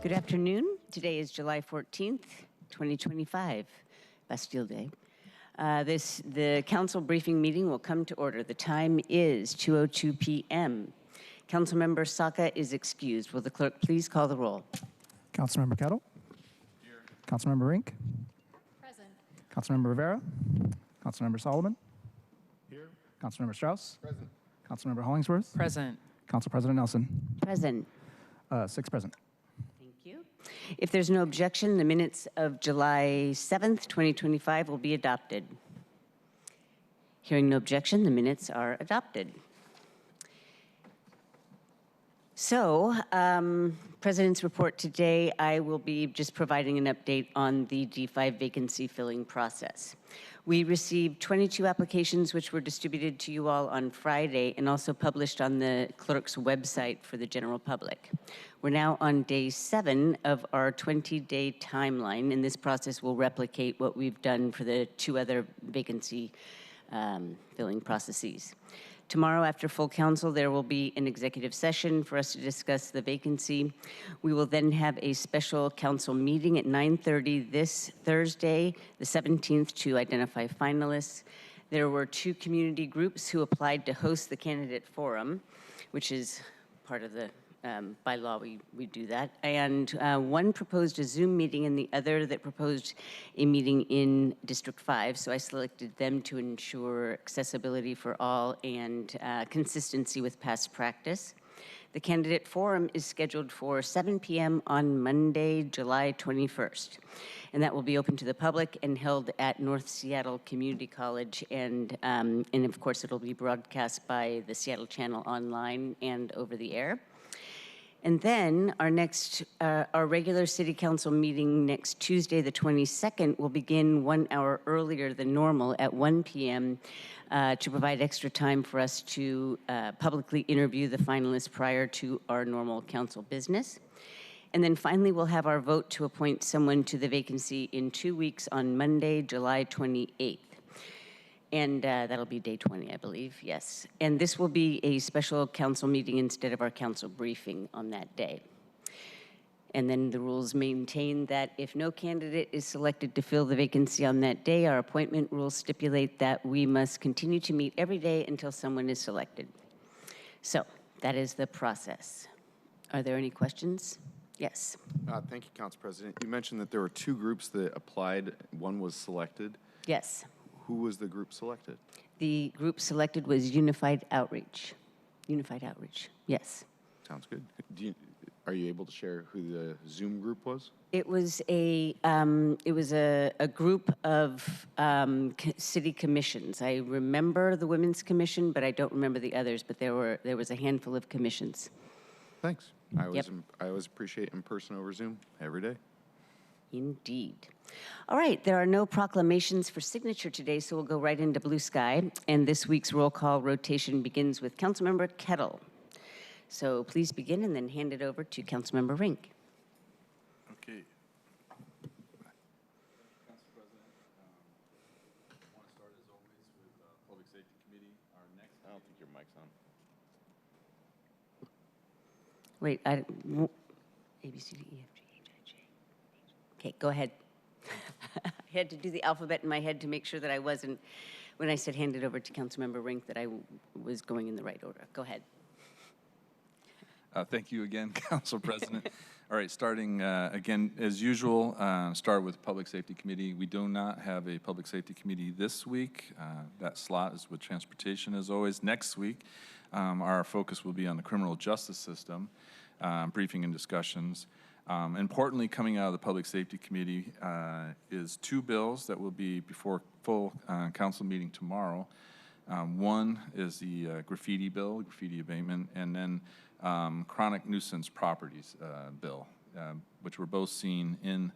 Good afternoon. Today is July 14th, 2025, Bastille Day. The council briefing meeting will come to order. The time is 2:02 p.m. Councilmember Saka is excused. Will the clerk please call the roll? Councilmember Kettle. Here. Councilmember Rink. Present. Councilmember Rivera. Councilmember Solomon. Here. Councilmember Strauss. Present. Councilmember Hollingsworth. Present. Council President Nelson. Present. 6 present. Thank you. If there's no objection, the minutes of July 7th, 2025 will be adopted. Hearing no objection, the minutes are adopted. So, President's report today, I will be just providing an update on the D5 vacancy filling process. We received 22 applications which were distributed to you all on Friday and also published on the clerk's website for the general public. We're now on day 7 of our 20-day timeline, and this process will replicate what we've done for the 2 other vacancy filling processes. Tomorrow, after full council, there will be an executive session for us to discuss the vacancy. We will then have a special council meeting at 9:30 this Thursday, the 17th, to identify finalists. There were 2 community groups who applied to host the candidate forum, which is part of the by law, we do that. And one proposed a Zoom meeting and the other that proposed a meeting in District 5. So I selected them to ensure accessibility for all and consistency with past practice. The candidate forum is scheduled for 7 p.m. on Monday, July 21st. And that will be open to the public and held at North Seattle Community College. And of course, it'll be broadcast by the Seattle Channel online and over the air. And then our regular city council meeting next Tuesday, the 22nd, will begin 1 hour earlier than normal at 1 p.m. To provide extra time for us to publicly interview the finalists prior to our normal council business. And then finally, we'll have our vote to appoint someone to the vacancy in 2 weeks on Monday, July 28th. And that'll be day 20, I believe, yes. And this will be a special council meeting instead of our council briefing on that day. And then the rules maintain that if no candidate is selected to fill the vacancy on that day, our appointment rules stipulate that we must continue to meet every day until someone is selected. So that is the process. Are there any questions? Yes. Thank you, Council President. You mentioned that there were 2 groups that applied. One was selected. Yes. Who was the group selected? The group selected was Unified Outreach. Unified Outreach, yes. Sounds good. Are you able to share who the Zoom group was? It was a group of city commissions. I remember the Women's Commission, but I don't remember the others. But there was a handful of commissions. Thanks. I always appreciate in-person over Zoom every day. Indeed. All right, there are no proclamations for signature today, so we'll go right into blue sky. And this week's roll call rotation begins with Councilmember Kettle. So please begin and then hand it over to Councilmember Rink. Okay. Council President, I want to start as always with Public Safety Committee. Our next. I don't think your mic's on. Wait, A, B, C, D, E, F, G, H, I, J. Okay, go ahead. I had to do the alphabet in my head to make sure that I wasn't, when I said hand it over to Councilmember Rink, that I was going in the right order. Go ahead. Thank you again, Council President. All right, starting again, as usual, start with Public Safety Committee. We do not have a Public Safety Committee this week. That slot is with Transportation as always. Next week, our focus will be on the criminal justice system, briefing and discussions. Importantly, coming out of the Public Safety Committee is 2 bills that will be before full council meeting tomorrow. One is the graffiti bill, graffiti abatement, and then chronic nuisance properties bill, which were both seen in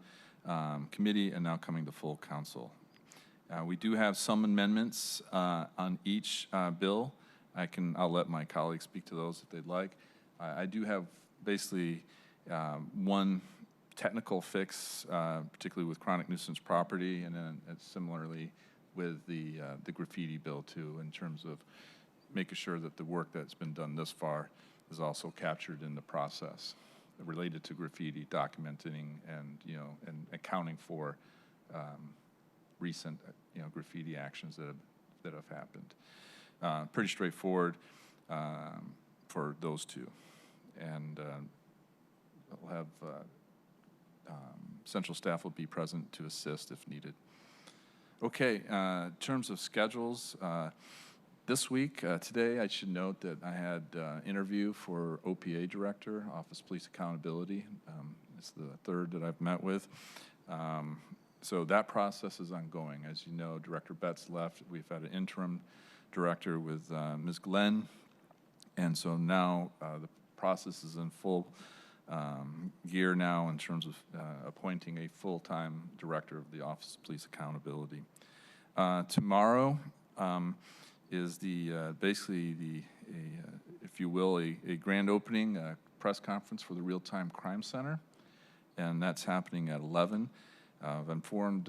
committee and now coming to full council. We do have some amendments on each bill. I'll let my colleagues speak to those if they'd like. I do have basically one technical fix, particularly with chronic nuisance property, and then similarly with the graffiti bill too, in terms of making sure that the work that's been done this far is also captured in the process. related to graffiti, documenting and, and accounting for recent, graffiti actions that have happened. Pretty straightforward for those two. And we'll have central staff will be present to assist if needed. Okay, in terms of schedules, this week, today, I should note that I had interview for OPA Director, Office of Police Accountability. It's the third that I've met with. So that process is ongoing. As you know, Director Betts left. We've had an interim director with Ms. Glenn. And so now the process is in full gear now in terms of appointing a full-time director of the Office of Police Accountability. Tomorrow is basically if you will, a grand opening press conference for the Real-Time Crime Center, and that's happening at 11. I've informed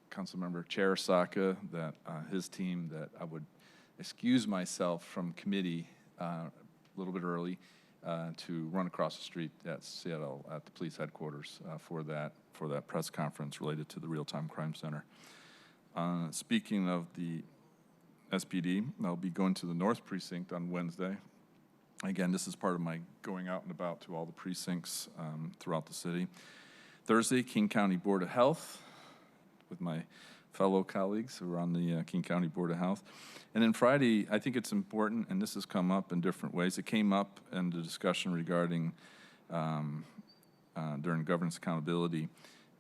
Councilmember Chair Saka that his team that I would excuse myself from committee a little bit early to run across the street at Seattle at the police headquarters for that press conference related to the Real-Time Crime Center. Speaking of the SPD, I'll be going to the North Precinct on Wednesday. Again, this is part of my going out and about to all the precincts throughout the city. Thursday, King County Board of Health with my fellow colleagues who are on the King County Board of Health. And then Friday, I think it's important, and this has come up in different ways. It came up in the discussion regarding during governance accountability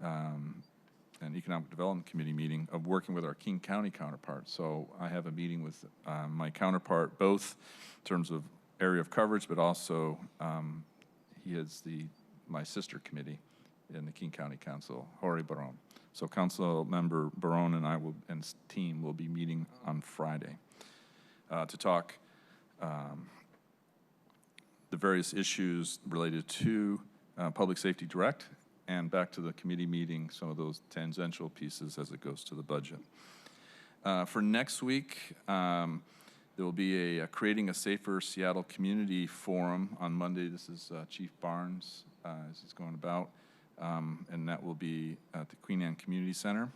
and Economic Development Committee meeting of working with our King County counterpart. So I have a meeting with my counterpart, both in terms of area of coverage, but also he is my sister committee in the King County Council, Jorge Barron. So Council Member Barron and I and team will be meeting on Friday to talk the various issues related to Public Safety Direct and back to the committee meeting, some of those tangential pieces as it goes to the budget. For next week, there will be a Creating a Safer Seattle Community Forum on Monday. This is Chief Barnes as he's going about. And that will be at the Queen Anne Community Center.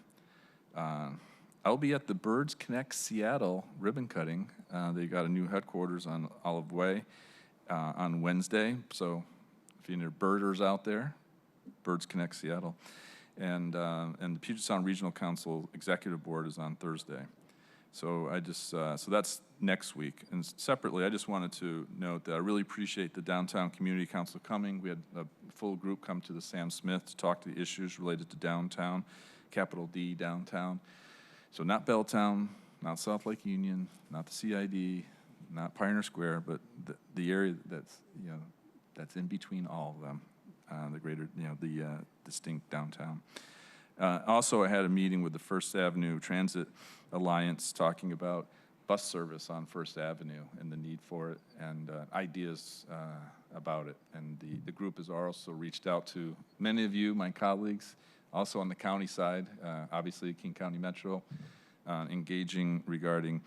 I'll be at the Birds Connect Seattle ribbon cutting. They got a new headquarters on Olive Way on Wednesday. So if you're any birders out there, Birds Connect Seattle. And the Puget Sound Regional Council Executive Board is on Thursday. So so that's next week. And separately, I just wanted to note that I really appreciate the Downtown Community Council coming. We had a full group come to the Sam Smith to talk to the issues related to downtown, capital D downtown. So not Belltown, not South Lake Union, not the CID, not Pioneer Square, but the area that's in between all of them, the greater, the distinct downtown. Also, I had a meeting with the First Avenue Transit Alliance talking about bus service on First Avenue and the need for it and ideas about it. And the group has also reached out to many of you, my colleagues, also on the county side, obviously King County Metro, engaging regarding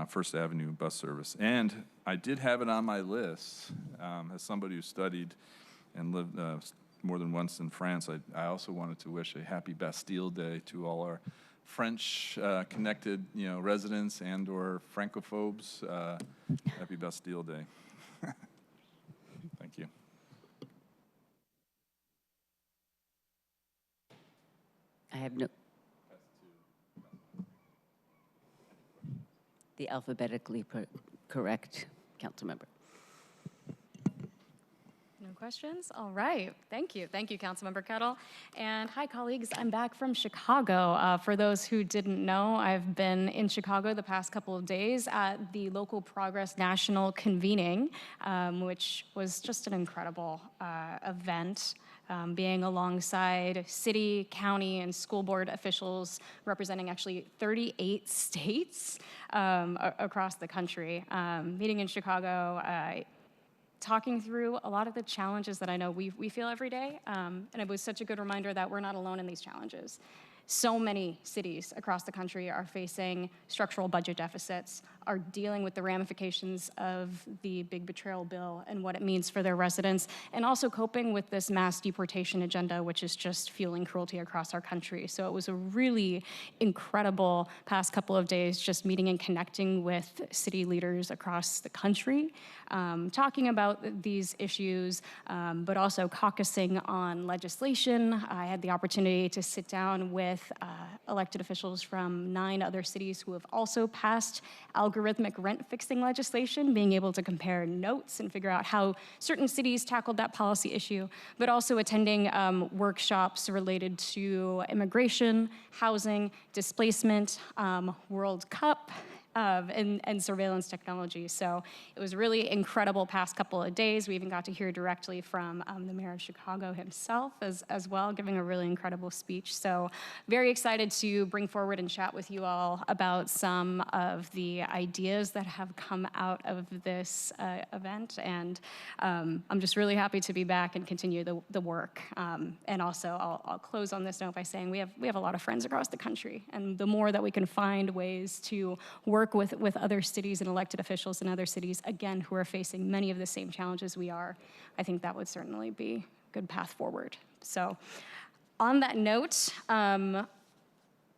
First Avenue bus service. And I did have it on my list as somebody who studied and lived more than once in France. I also wanted to wish a happy Bastille Day to all our French connected residents and or Francophobes. Happy Bastille Day. Thank you. I have no. The alphabetically correct council member. No questions? All right. Thank you. Thank you, Councilmember Kettle. And hi, colleagues. I'm back from Chicago. For those who didn't know, I've been in Chicago the past couple of days at the Local Progress National Convening, which was just an incredible event. Being alongside city, county, and school board officials representing actually 38 states across the country. Meeting in Chicago, talking through a lot of the challenges that I know we feel every day, and it was such a good reminder that we're not alone in these challenges. So many cities across the country are facing structural budget deficits, are dealing with the ramifications of the big betrayal bill and what it means for their residents, and also coping with this mass deportation agenda, which is just fueling cruelty across our country. So it was a really incredible past couple of days, just meeting and connecting with city leaders across the country, talking about these issues, but also caucusing on legislation. I had the opportunity to sit down with elected officials from 9 other cities who have also passed algorithmic rent-fixing legislation, being able to compare notes and figure out how certain cities tackled that policy issue, but also attending workshops related to immigration, housing, displacement, World Cup, and surveillance technology. So it was a really incredible past couple of days. We even got to hear directly from the mayor of Chicago himself as well, giving a really incredible speech. So very excited to bring forward and chat with you all about some of the ideas that have come out of this event. And I'm just really happy to be back and continue the work. And also I'll close on this note by saying we have a lot of friends across the country. And the more that we can find ways to work with other cities and elected officials in other cities, again, who are facing many of the same challenges we are, I think that would certainly be a good path forward. So on that note,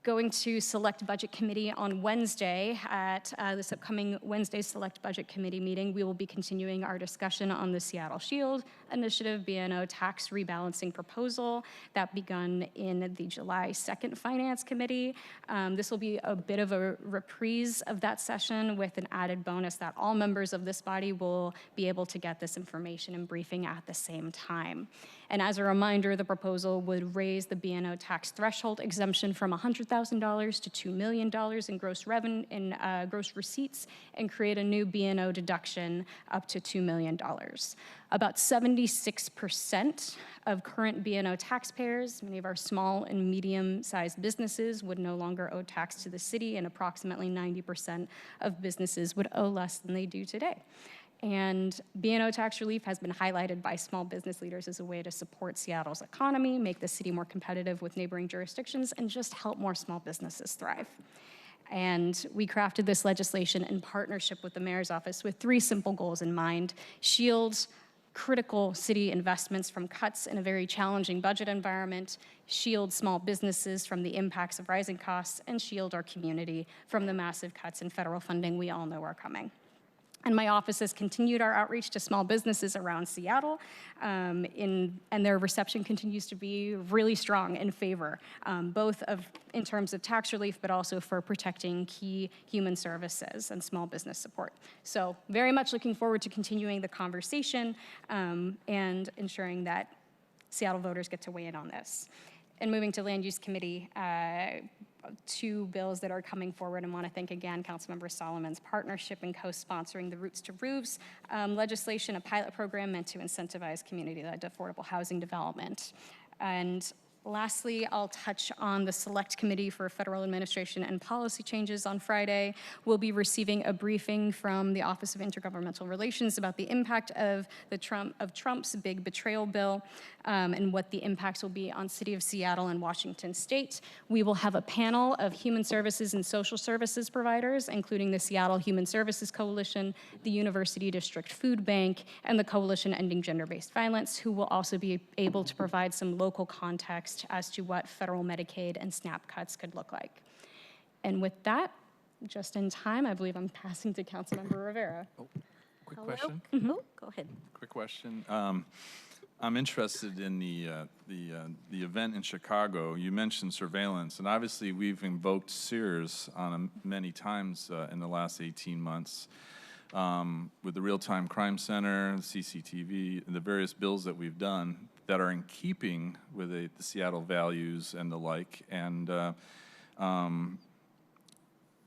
going to Select Budget Committee on Wednesday. At this upcoming Wednesday Select Budget Committee meeting, we will be continuing our discussion on the Seattle Shield Initiative B&O tax rebalancing proposal that begun in the July 2nd Finance Committee. This will be a bit of a reprise of that session with an added bonus that all members of this body will be able to get this information and briefing at the same time. And as a reminder, the proposal would raise the B&O tax threshold exemption from $100,000 to $2 million in gross revenue gross receipts, and create a new B&O deduction up to $2 million. About 76% of current B&O taxpayers, many of our small and medium-sized businesses, would no longer owe tax to the city, and approximately 90% of businesses would owe less than they do today. And B&O tax relief has been highlighted by small business leaders as a way to support Seattle's economy, make the city more competitive with neighboring jurisdictions, and just help more small businesses thrive. And we crafted this legislation in partnership with the mayor's office with 3 simple goals in mind: shield critical city investments from cuts in a very challenging budget environment, shield small businesses from the impacts of rising costs, and shield our community from the massive cuts in federal funding we all know are coming. And my office has continued our outreach to small businesses around Seattle, and their reception continues to be really strong in favor, both in terms of tax relief, but also for protecting key human services and small business support. So very much looking forward to continuing the conversation and ensuring that Seattle voters get to weigh in on this. And moving to Land Use Committee, 2 bills that are coming forward, and want to thank again Councilmember Solomon's partnership in co-sponsoring the Roots to Roofs legislation, a pilot program meant to incentivize community-led affordable housing development. And lastly, I'll touch on the Select Committee for Federal Administration and Policy Changes on Friday. We'll be receiving a briefing from the Office of Intergovernmental Relations about the impact of Trump's big betrayal bill and what the impacts will be on City of Seattle and Washington State. We will have a panel of human services and social services providers, including the Seattle Human Services Coalition, the University District Food Bank, and the Coalition Ending Gender-Based Violence, who will also be able to provide some local context as to what federal Medicaid and SNAP cuts could look like. And with that, just in time, I believe I'm passing to Councilmember Rivera. Quick question. Oh, go ahead. Quick question. I'm interested in the event in Chicago. You mentioned surveillance, and obviously we've invoked Sears on many times in the last 18 months with the Real-Time Crime Center, CCTV, and the various bills that we've done that are in keeping with the Seattle values and the like, and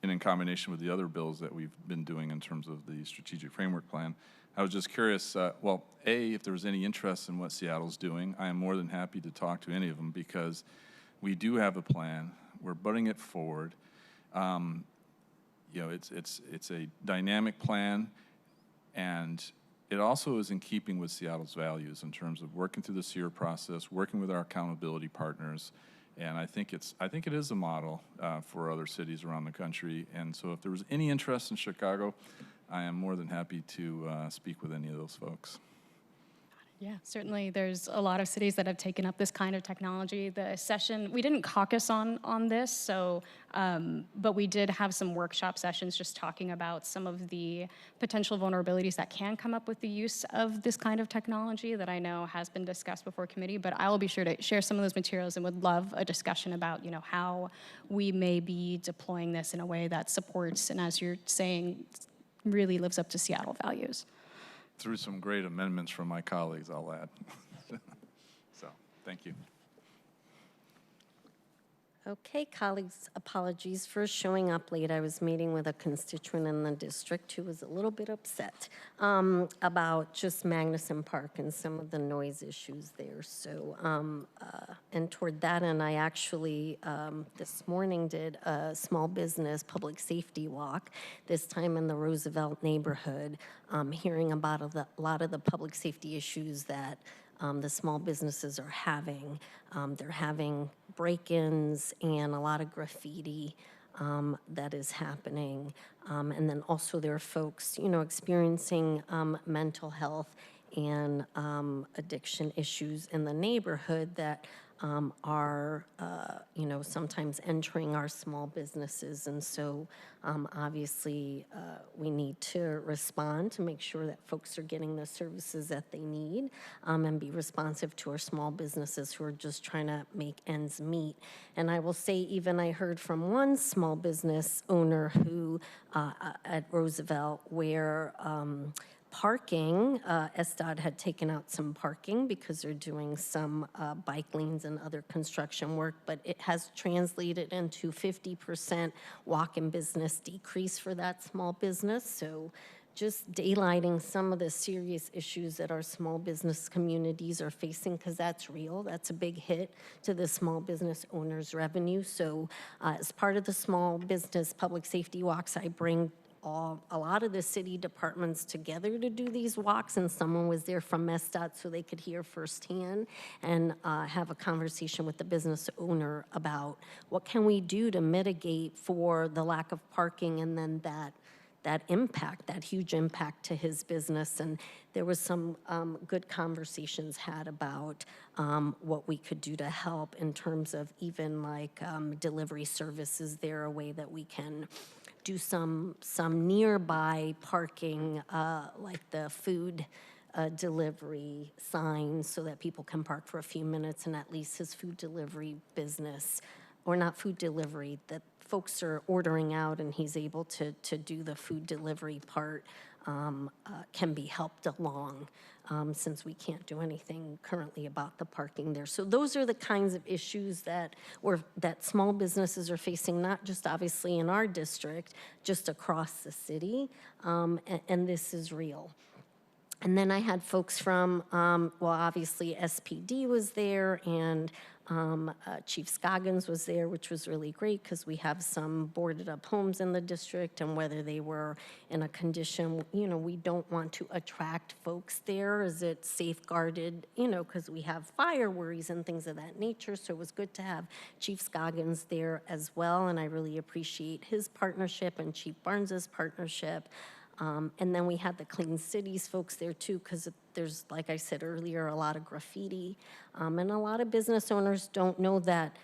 in combination with the other bills that we've been doing in terms of the strategic framework plan. I was just curious, well, A, if there was any interest in what Seattle's doing. I am more than happy to talk to any of them because we do have a plan. We're putting it forward. You know, it's a dynamic plan, and it also is in keeping with Seattle's values in terms of working through the SEER process, working with our accountability partners, And I think it is a model for other cities around the country. And so if there was any interest in Chicago, I am more than happy to speak with any of those folks. Yeah, certainly there's a lot of cities that have taken up this kind of technology. The session, we didn't caucus on this, so, but we did have some workshop sessions just talking about some of the potential vulnerabilities that can come up with the use of this kind of technology that I know has been discussed before committee, but I will be sure to share some of those materials and would love a discussion about, how we may be deploying this in a way that supports, and as you're saying, really lives up to Seattle values. Through some great amendments from my colleagues, I'll add. So, thank you. Okay, colleagues, apologies for showing up late. I was meeting with a constituent in the district who was a little bit upset about just Magnuson Park and some of the noise issues there. So, and toward that end, I actually this morning did a small business public safety walk, this time in the Roosevelt neighborhood, hearing about a lot of the public safety issues that the small businesses are having. They're having break-ins and a lot of graffiti that is happening. And then also there are folks, experiencing mental health and addiction issues in the neighborhood that are, sometimes entering our small businesses. And so obviously we need to respond to make sure that folks are getting the services that they need and be responsive to our small businesses who are just trying to make ends meet. And I will say, even I heard from one small business owner who at Roosevelt where parking, SDOT had taken out some parking because they're doing some bike lanes and other construction work, but it has translated into 50% walk-in business decrease for that small business. So just daylighting some of the serious issues that our small business communities are facing, because that's real. That's a big hit to the small business owners' revenue. So as part of the small business public safety walks, I bring a lot of the city departments together to do these walks, and someone was there from SDOT so they could hear firsthand and have a conversation with the business owner about what can we do to mitigate for the lack of parking, and then that impact, that huge impact to his business. And there was some good conversations had about what we could do to help in terms of even like delivery services. There a way that we can do some nearby parking, like the food delivery signs, so that people can park for a few minutes, and at least his food delivery business, or not food delivery, that folks are ordering out and he's able to do the food delivery part, can be helped along, since we can't do anything currently about the parking there. So those are the kinds of issues that small businesses are facing, not just obviously in our district, just across the city, and this is real. And then I had folks from, obviously SPD was there, and Chief Scoggins was there, which was really great because we have some boarded up homes in the district, and whether they were in a condition, we don't want to attract folks there. Is it safeguarded, because we have fire worries and things of that nature. So it was good to have Chief Scoggins there as well, and I really appreciate his partnership and Chief Barnes's partnership. And then we had the Clean Cities folks there too, because there's, like I said earlier, a lot of graffiti. And a lot of business owners don't know that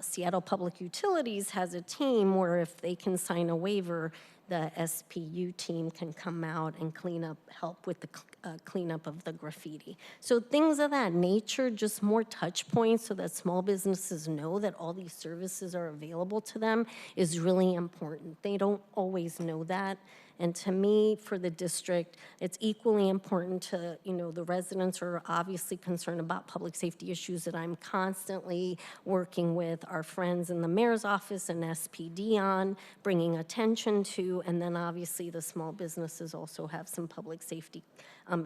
Seattle Public Utilities has a team where if they can sign a waiver, the SPU team can come out and help with the cleanup of the graffiti. So things of that nature, just more touch points so that small businesses know that all these services are available to them, is really important. They don't always know that. And to me, for the district, it's equally important to, the residents are obviously concerned about public safety issues that I'm constantly working with our friends in the mayor's office and SPD on, bringing attention to, and then obviously the small businesses also have some public safety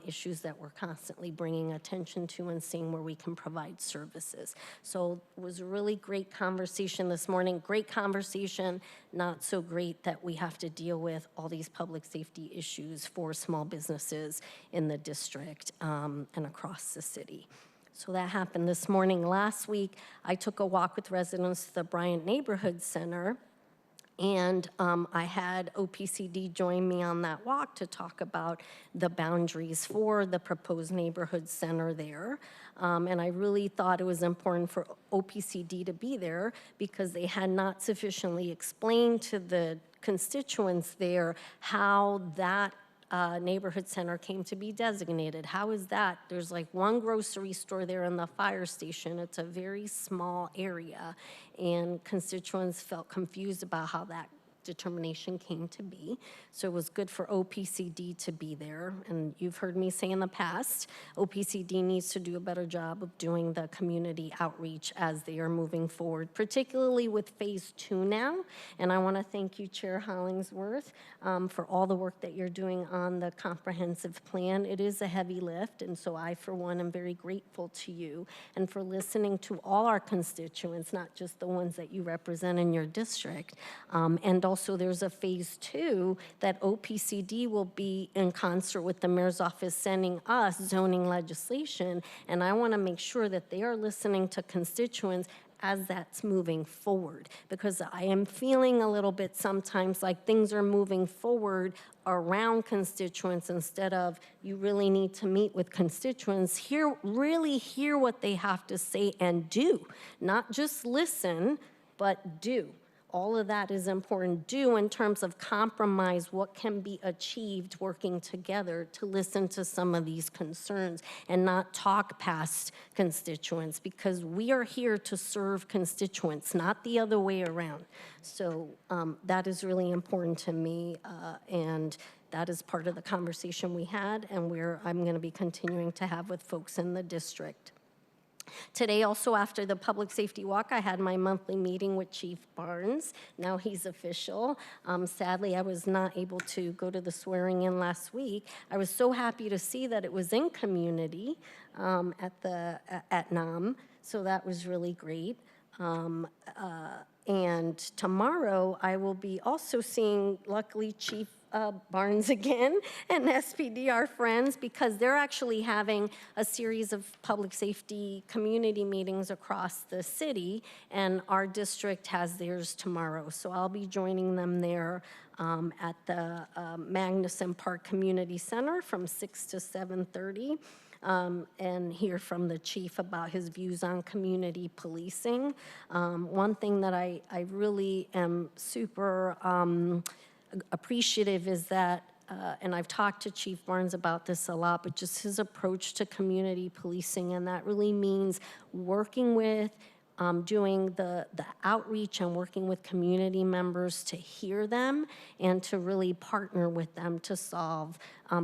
issues that we're constantly bringing attention to and seeing where we can provide services. So it was a really great conversation this morning. Great conversation, not so great that we have to deal with all these public safety issues for small businesses in the district and across the city. So that happened this morning. Last week, I took a walk with residents of the Bryant Neighborhood Center, and I had OPCD join me on that walk to talk about the boundaries for the proposed neighborhood center there. And I really thought it was important for OPCD to be there because they had not sufficiently explained to the constituents there how that neighborhood center came to be designated. How is that? There's like one grocery store there in the fire station. It's a very small area, and constituents felt confused about how that determination came to be. So it was good for OPCD to be there. And you've heard me say in the past, OPCD needs to do a better job of doing the community outreach as they are moving forward, particularly with phase 2 now. And I want to thank you, Chair Hollingsworth, for all the work that you're doing on the comprehensive plan. It is a heavy lift, and so I, for one, am very grateful to you and for listening to all our constituents, not just the ones that you represent in your district. And also there's a phase 2 that OPCD will be in concert with the mayor's office sending us zoning legislation, and I want to make sure that they are listening to constituents as that's moving forward, because I am feeling a little bit sometimes like things are moving forward around constituents instead of you really need to meet with constituents, really hear what they have to say and do, not just listen, but do. All of that is important. Do in terms of compromise what can be achieved working together to listen to some of these concerns and not talk past constituents, because we are here to serve constituents, not the other way around. So that is really important to me, and that is part of the conversation we had and where I'm going to be continuing to have with folks in the district. Today, also after the public safety walk, I had my monthly meeting with Chief Barnes. Now he's official. Sadly, I was not able to go to the swearing in last week. I was so happy to see that it was in community at NAM, so that was really great. And tomorrow, I will be also seeing, luckily, Chief Barnes again and SPD, our friends, because they're actually having a series of public safety community meetings across the city, and our district has theirs tomorrow. So I'll be joining them there at the Magnuson Park Community Center from 6 to 7:30. And hear from the chief about his views on community policing. One thing that I really am super appreciative is that, and I've talked to Chief Barnes about this a lot, but just his approach to community policing, and that really means working with, doing the outreach and working with community members to hear them and to really partner with them to solve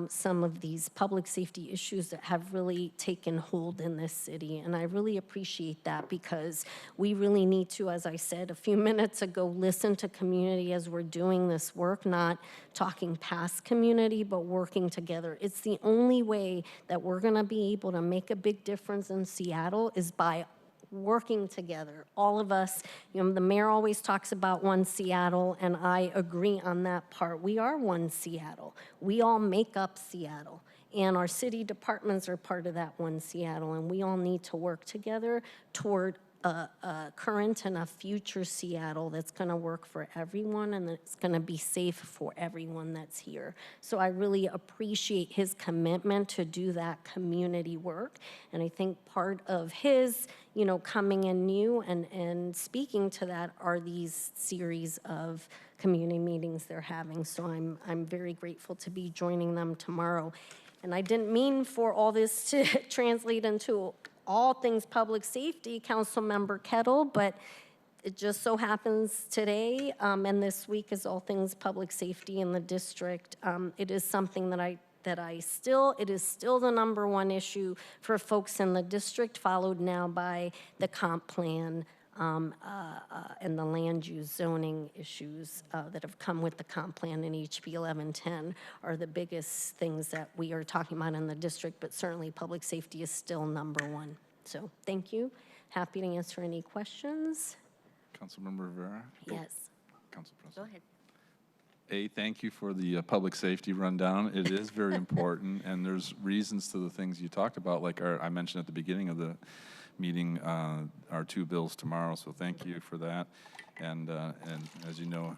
some of these public safety issues that have really taken hold in this city. And I really appreciate that, because we really need to, as I said a few minutes ago, listen to community as we're doing this work, not talking past community, but working together. It's the only way that we're gonna be able to make a big difference in Seattle is by working together, all of us. You know, the mayor always talks about one Seattle, and I agree on that part. We are one Seattle. We all make up Seattle, and our city departments are part of that one Seattle, and we all need to work together toward a current and a future Seattle that's going to work for everyone and that's going to be safe for everyone that's here. So I really appreciate his commitment to do that community work. And I think part of his, you know, coming in new and speaking to that are these series of community meetings they're having. So I'm very grateful to be joining them tomorrow. And I didn't mean for all this to translate into all things public safety, Councilmember Kettle, but it just so happens today and this week is all things public safety in the district. It is something that it is still the #1 issue for folks in the district, followed now by the comp plan and the land use zoning issues that have come with the comp plan and HB 1110 are the biggest things that we are talking about in the district, but certainly public safety is still #1. So thank you. Happy to answer any questions. Councilmember Rivera? Yes. Council President. Go ahead. Thank you for the public safety rundown. It is very important, and there's reasons to the things you talked about, like I mentioned at the beginning of the meeting, our 2 bills tomorrow, so thank you for that. And as you know,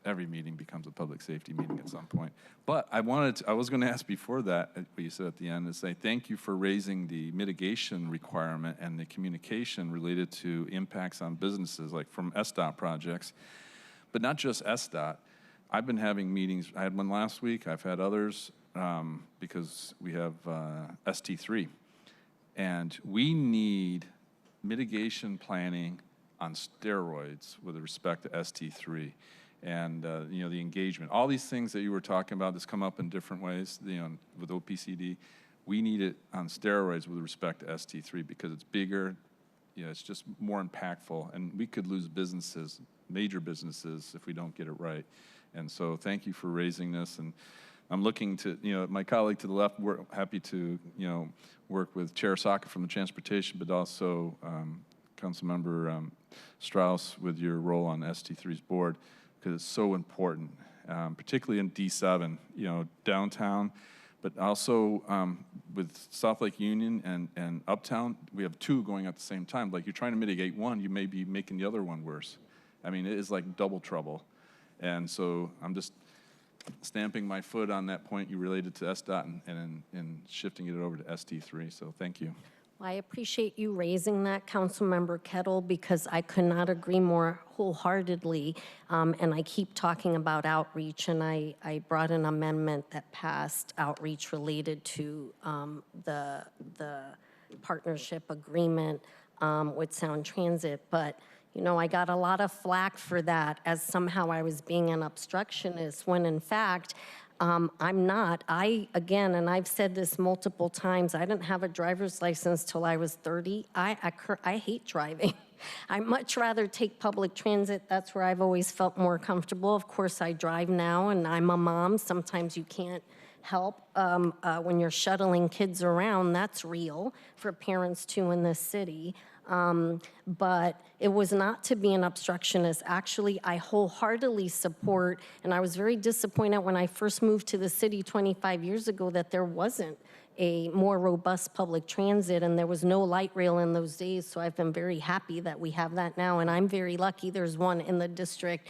every meeting becomes a public safety meeting at some point. But I was going to ask before that, what you said at the end, is say thank you for raising the mitigation requirement and the communication related to impacts on businesses, like from SDOT projects, but not just SDOT. I've been having meetings. I had one last week. I've had others because we have ST3. And we need mitigation planning on steroids with respect to ST3. And you know, the engagement, all these things that you were talking about that's come up in different ways, you know, with OPCD, we need it on steroids with respect to ST3 because it's bigger, you know, it's just more impactful, and we could lose businesses, major businesses, if we don't get it right. And so thank you for raising this, and I'm looking to, you know, my colleague to the left, we're happy to, you know, work with Chair Saka from the Transportation, but also Councilmember Strauss with your role on ST3's board, because it's so important, particularly in D7, you know, downtown, but also with South Lake Union and Uptown, we have 2 going at the same time. Like, you're trying to mitigate one, you may be making the other one worse. I mean, it is like double trouble. And so I'm just stamping my foot on that point you related to SDOT and shifting it over to ST3, so thank you. Well, I appreciate you raising that, Councilmember Kettle, because I could not agree more wholeheartedly. And I keep talking about outreach, and I brought an amendment that passed outreach related to the partnership agreement with Sound Transit. But you know, I got a lot of flack for that, as somehow I was being an obstructionist, when in fact, I'm not. Again, and I've said this multiple times, I didn't have a driver's license till I was 30. I hate driving. I much rather take public transit. That's where I've always felt more comfortable. Of course, I drive now, and I'm a mom. Sometimes you can't help when you're shuttling kids around. That's real for parents too in this city. But it was not to be an obstructionist. Actually, I wholeheartedly support, and I was very disappointed when I first moved to the city 25 years ago that there wasn't a more robust public transit, and there was no light rail in those days, so I've been very happy that we have that now, and I'm very lucky there's one in the district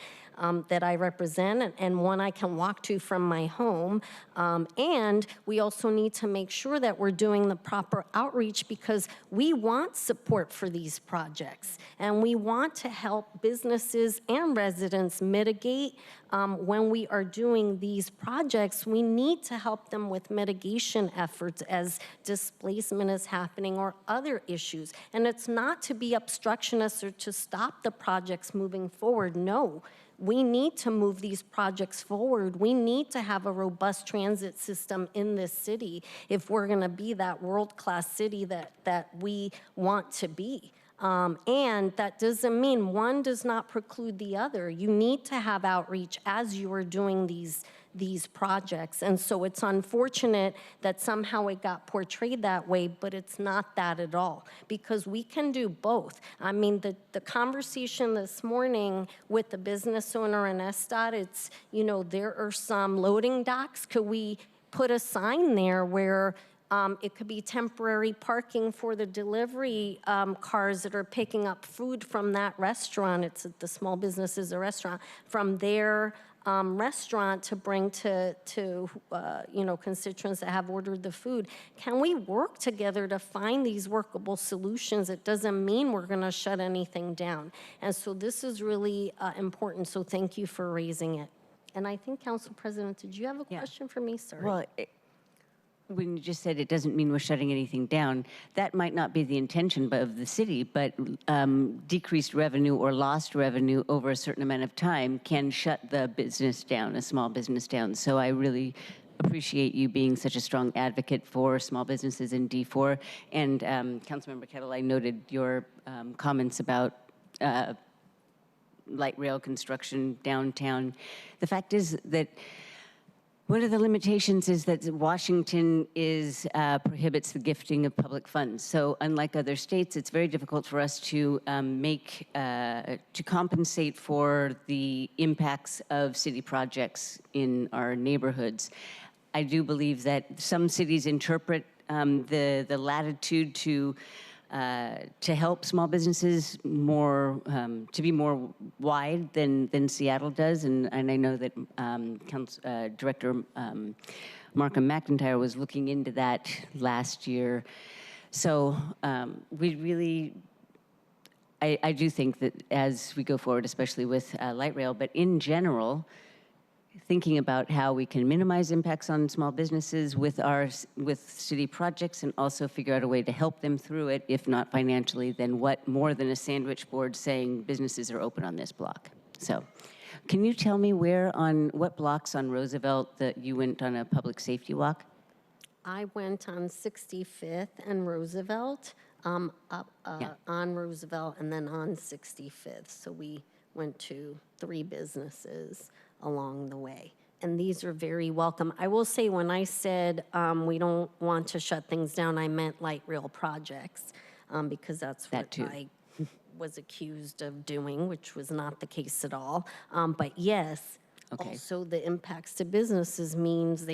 that I represent, and one I can walk to from my home. And we also need to make sure that we're doing the proper outreach, because we want support for these projects, and we want to help businesses and residents mitigate. When we are doing these projects, we need to help them with mitigation efforts as displacement is happening or other issues. And it's not to be obstructionist or to stop the projects moving forward. No. We need to move these projects forward. We need to have a robust transit system in this city if we're going to be that world-class city that we want to be. And that doesn't mean one does not preclude the other. You need to have outreach as you are doing these projects. And so it's unfortunate that somehow it got portrayed that way, but it's not that at all, because we can do both. I mean, the conversation this morning with the business owner and SDOT, it's, you know, there are some loading docks. Could we put a sign there where it could be temporary parking for the delivery cars that are picking up food from that restaurant? It's the small business is a restaurant, from their restaurant to bring to you know, constituents that have ordered the food. Can we work together to find these workable solutions? It doesn't mean we're going to shut anything down. And so this is really important. So thank you for raising it. And I think, Council President, did you have a question for me, sir? Well, when you just said it doesn't mean we're shutting anything down, that might not be the intention of the city, but decreased revenue or lost revenue over a certain amount of time can shut the business down, a small business down. So I really appreciate you being such a strong advocate for small businesses in D4. And Councilmember Kettle, I noted your comments about light rail construction downtown. The fact is that One of the limitations is that Washington prohibits the gifting of public funds. So unlike other states, it's very difficult for us to to compensate for the impacts of city projects in our neighborhoods. I do believe that some cities interpret the latitude to help small businesses more, to be more wide than Seattle does. And I know that Director Markham McIntyre was looking into that last year. So we really, I do think that as we go forward, especially with light rail, but in general, thinking about how we can minimize impacts on small businesses with city projects, and also figure out a way to help them through it, if not financially, then what more than a sandwich board saying businesses are open on this block. So can you tell me what blocks on Roosevelt that you went on a public safety walk? I went on 65th and Roosevelt, on Roosevelt and then on 65th. So we went to 3 businesses along the way. And these are very welcome. I will say, when I said we don't want to shut things down, I meant light rail projects, because that's what I was accused of doing, which was not the case at all. But yes, also the impacts to businesses means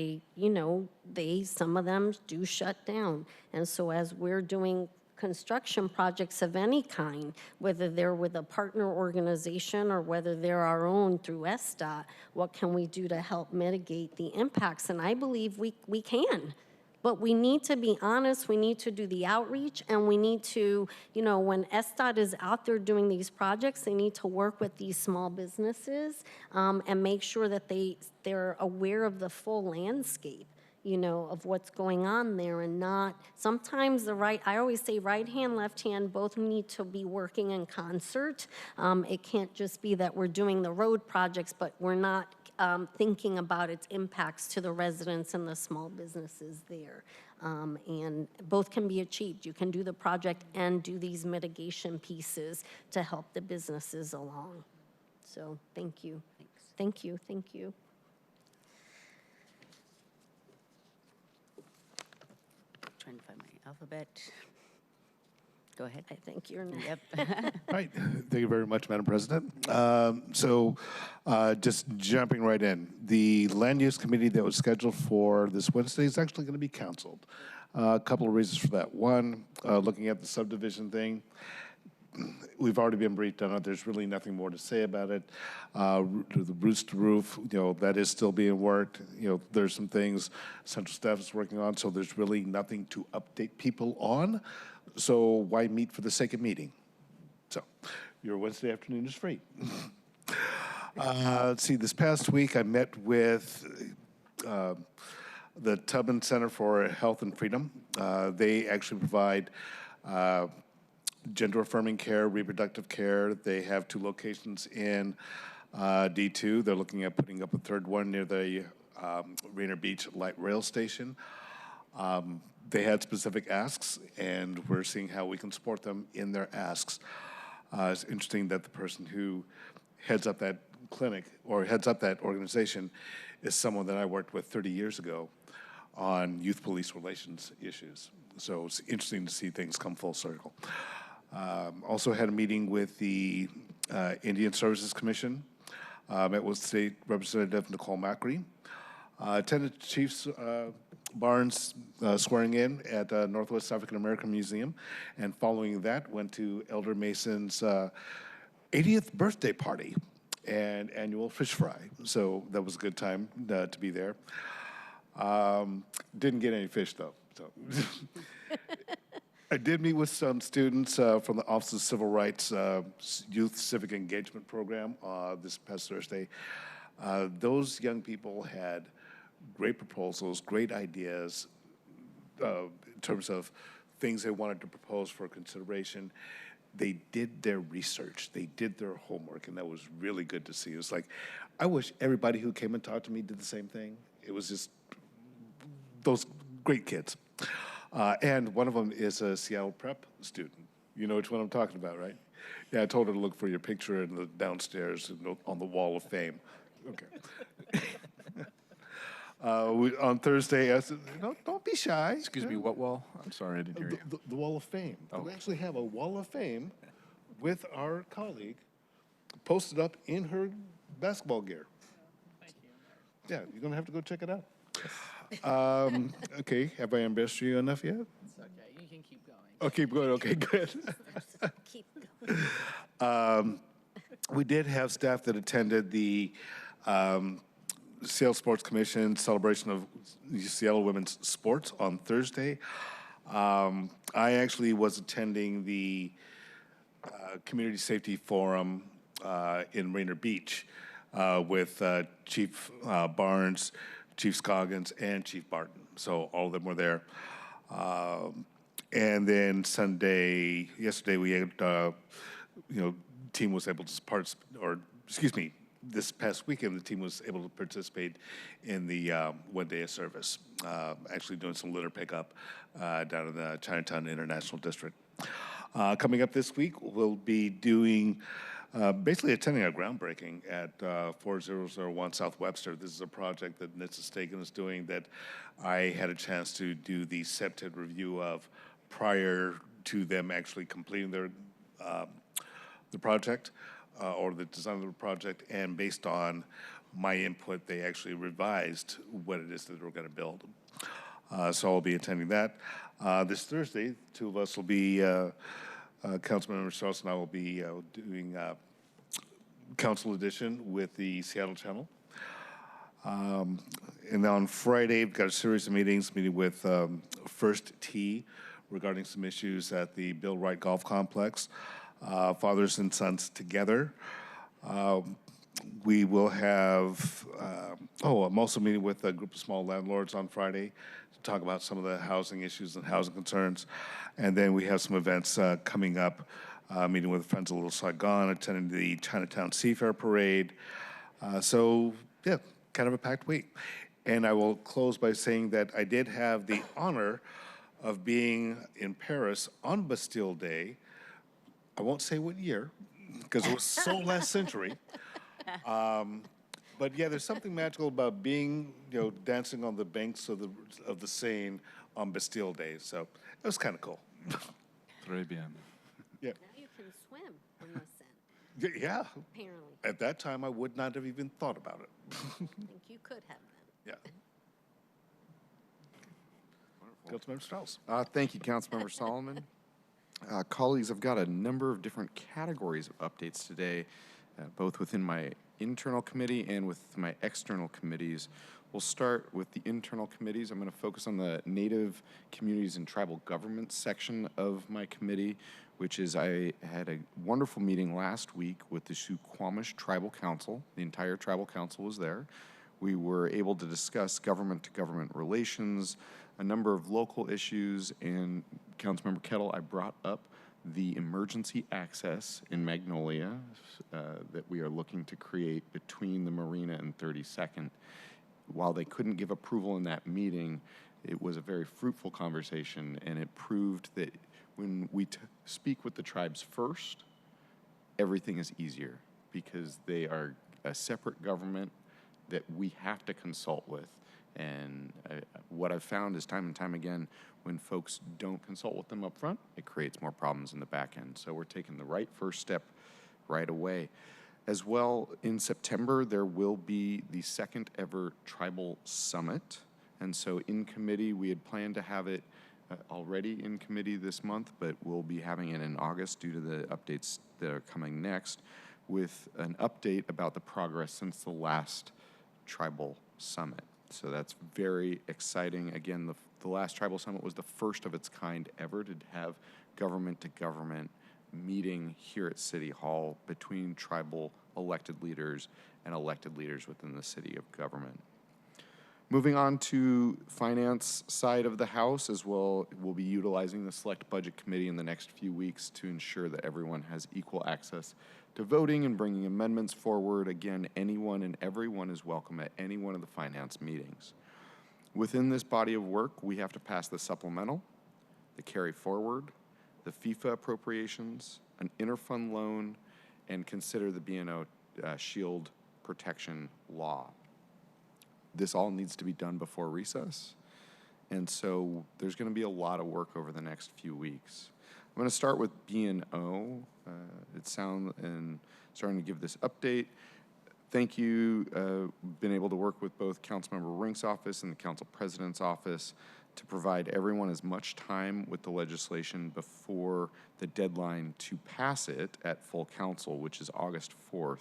some of them do shut down. And so as we're doing construction projects of any kind, whether they're with a partner organization or whether they're our own through SDOT, what can we do to help mitigate the impacts? And I believe we can. But we need to be honest, we need to do the outreach, and we need to, when SDOT is out there doing these projects, they need to work with these small businesses and make sure that they're aware of the full landscape, of what's going on there, and not, sometimes I always say right hand, left hand, both need to be working in concert. It can't just be that we're doing the road projects, but we're not thinking about its impacts to the residents and the small businesses there. And both can be achieved. You can do the project and do these mitigation pieces to help the businesses along. So thank you. Thanks. Thank you. Thank you. Trying to find my alphabet. Go ahead. I think you're next. Yep. All right. Thank you very much, Madam President. Just jumping right in, the Land Use Committee that was scheduled for this Wednesday is actually going to be canceled. A couple of reasons for that. One, looking at the subdivision thing, we've already been briefed on it. There's really nothing more to say about it. The roofs to roof, that is still being worked. There's some things central staff is working on, so there's really nothing to update people on. So why meet for the sake of meeting? So your Wednesday afternoon is free. Let's see, this past week I met with the Tubman Center for Health and Freedom. They actually provide gender-affirming care, reproductive care. They have 2 locations in D2. They're looking at putting up a 3rd one near the Rainier Beach Light Rail Station. They had specific asks, and we're seeing how we can support them in their asks. It's interesting that the person who heads up that clinic or heads up that organization is someone that I worked with 30 years ago on youth police relations issues. So it's interesting to see things come full circle. Also had a meeting with the Indian Services Commission. Met with State Representative Nicole Macri. Attended Chief Barnes swearing in at Northwest African American Museum, and following that went to Elder Mason's 80th birthday party and annual fish fry. So that was a good time to be there. Didn't get any fish though. So I did meet with some students from the Office of Civil Rights Youth Civic Engagement Program this past Thursday. Those young people had great proposals, great ideas in terms of things they wanted to propose for consideration. They did their research, they did their homework, and that was really good to see. It was like, I wish everybody who came and talked to me did the same thing. It was just those great kids. And one of them is a Seattle Prep student. You know which one I'm talking about, right? Yeah, I told her to look for your picture in the downstairs on the Wall of Fame. Okay. On Thursday, I said, don't be shy. Excuse me, what wall? I'm sorry, I didn't hear you. The Wall of Fame. We actually have a Wall of Fame with our colleague posted up in her basketball gear. Thank you. Yeah, you're going to have to go check it out. Okay, have I embarrassed you enough yet? It's okay. You can keep going. Oh, keep going. Okay, good. Keep going. We did have staff that attended the Seattle Sports Commission celebration of Seattle women's sports on Thursday. I actually was attending the Community Safety Forum in Rainier Beach with Chief Barnes, Chief Scoggins, and Chief Barton. So all of them were there. And then yesterday we had, team was able to this past weekend, the team was able to participate in the one day of service, actually doing some litter pickup down in the Chinatown International District. Coming up this week, we'll be doing, basically attending a groundbreaking at 4001 South Webster. This is a project that NHTSA Staken is doing that I had a chance to do the SEPTED review of prior to them actually completing the project or the design of the project, and based on my input, they actually revised what it is that we're going to build. So I'll be attending that. This Thursday, two of us will be, Councilmember Strauss and I will be doing Council Edition with the Seattle Channel. And on Friday, we've got a series of meetings, meeting with First Tee regarding some issues at the Bill Wright Golf Complex. Fathers and Sons Together. We will have, I'm also meeting with a group of small landlords on Friday to talk about some of the housing issues and housing concerns. And then we have some events coming up, meeting with Friends of Little Saigon, attending the Chinatown Seafair Parade. So, yeah, kind of a packed week. And I will close by saying that I did have the honor of being in Paris on Bastille Day. I won't say what year, because it was so last century. But yeah, there's something magical about being, dancing on the banks of the Seine on Bastille Day. So it was kind of cool. Très bien. Now you can swim on the Seine, Yeah. apparently. At that time, I would not have even thought about it. I think you could have then. Yeah. Councilmember Strauss. Thank you, Councilmember Solomon. Colleagues, I've got a number of different categories of updates today, both within my internal committee and with my external committees. We'll start with the internal committees. I'm going to focus on the Native Communities and Tribal Governments section of my committee, which is I had a wonderful meeting last week with the Suquamish Tribal Council. The entire Tribal Council was there. We were able to discuss government-to-government relations, a number of local issues, and Councilmember Kettle, I brought up the emergency access in Magnolia that we are looking to create between the Marina and 32nd. While they couldn't give approval in that meeting, it was a very fruitful conversation, and it proved that when we speak with the tribes first, everything is easier because they are a separate government that we have to consult with. And what I've found is time and time again, when folks don't consult with them up front, it creates more problems in the back end. So we're taking the right first step right away. As well, in September, there will be the second ever Tribal Summit. And so in committee, we had planned to have it already in committee this month, but we'll be having it in August due to the updates that are coming next, with an update about the progress since the last Tribal Summit. So that's very exciting. Again, the last Tribal Summit was the first of its kind ever to have government-to-government meeting here at City Hall between tribal elected leaders and elected leaders within the city of government. Moving on to finance side of the House as well, we'll be utilizing the Select Budget Committee in the next few weeks to ensure that everyone has equal access to voting and bringing amendments forward. Again, anyone and everyone is welcome at any one of the finance meetings. Within this body of work, we have to pass the supplemental, the carry forward, the FIFA appropriations, an interfund loan, and consider the B&O Shield Protection Law. this all needs to be done before recess. And so there's going to be a lot of work over the next few weeks. I'm going to start with B&O. And starting to give this update. Thank you. Been able to work with both Councilmember Rink's office and the Council President's office to provide everyone as much time with the legislation before the deadline to pass it at full council, which is August 4th,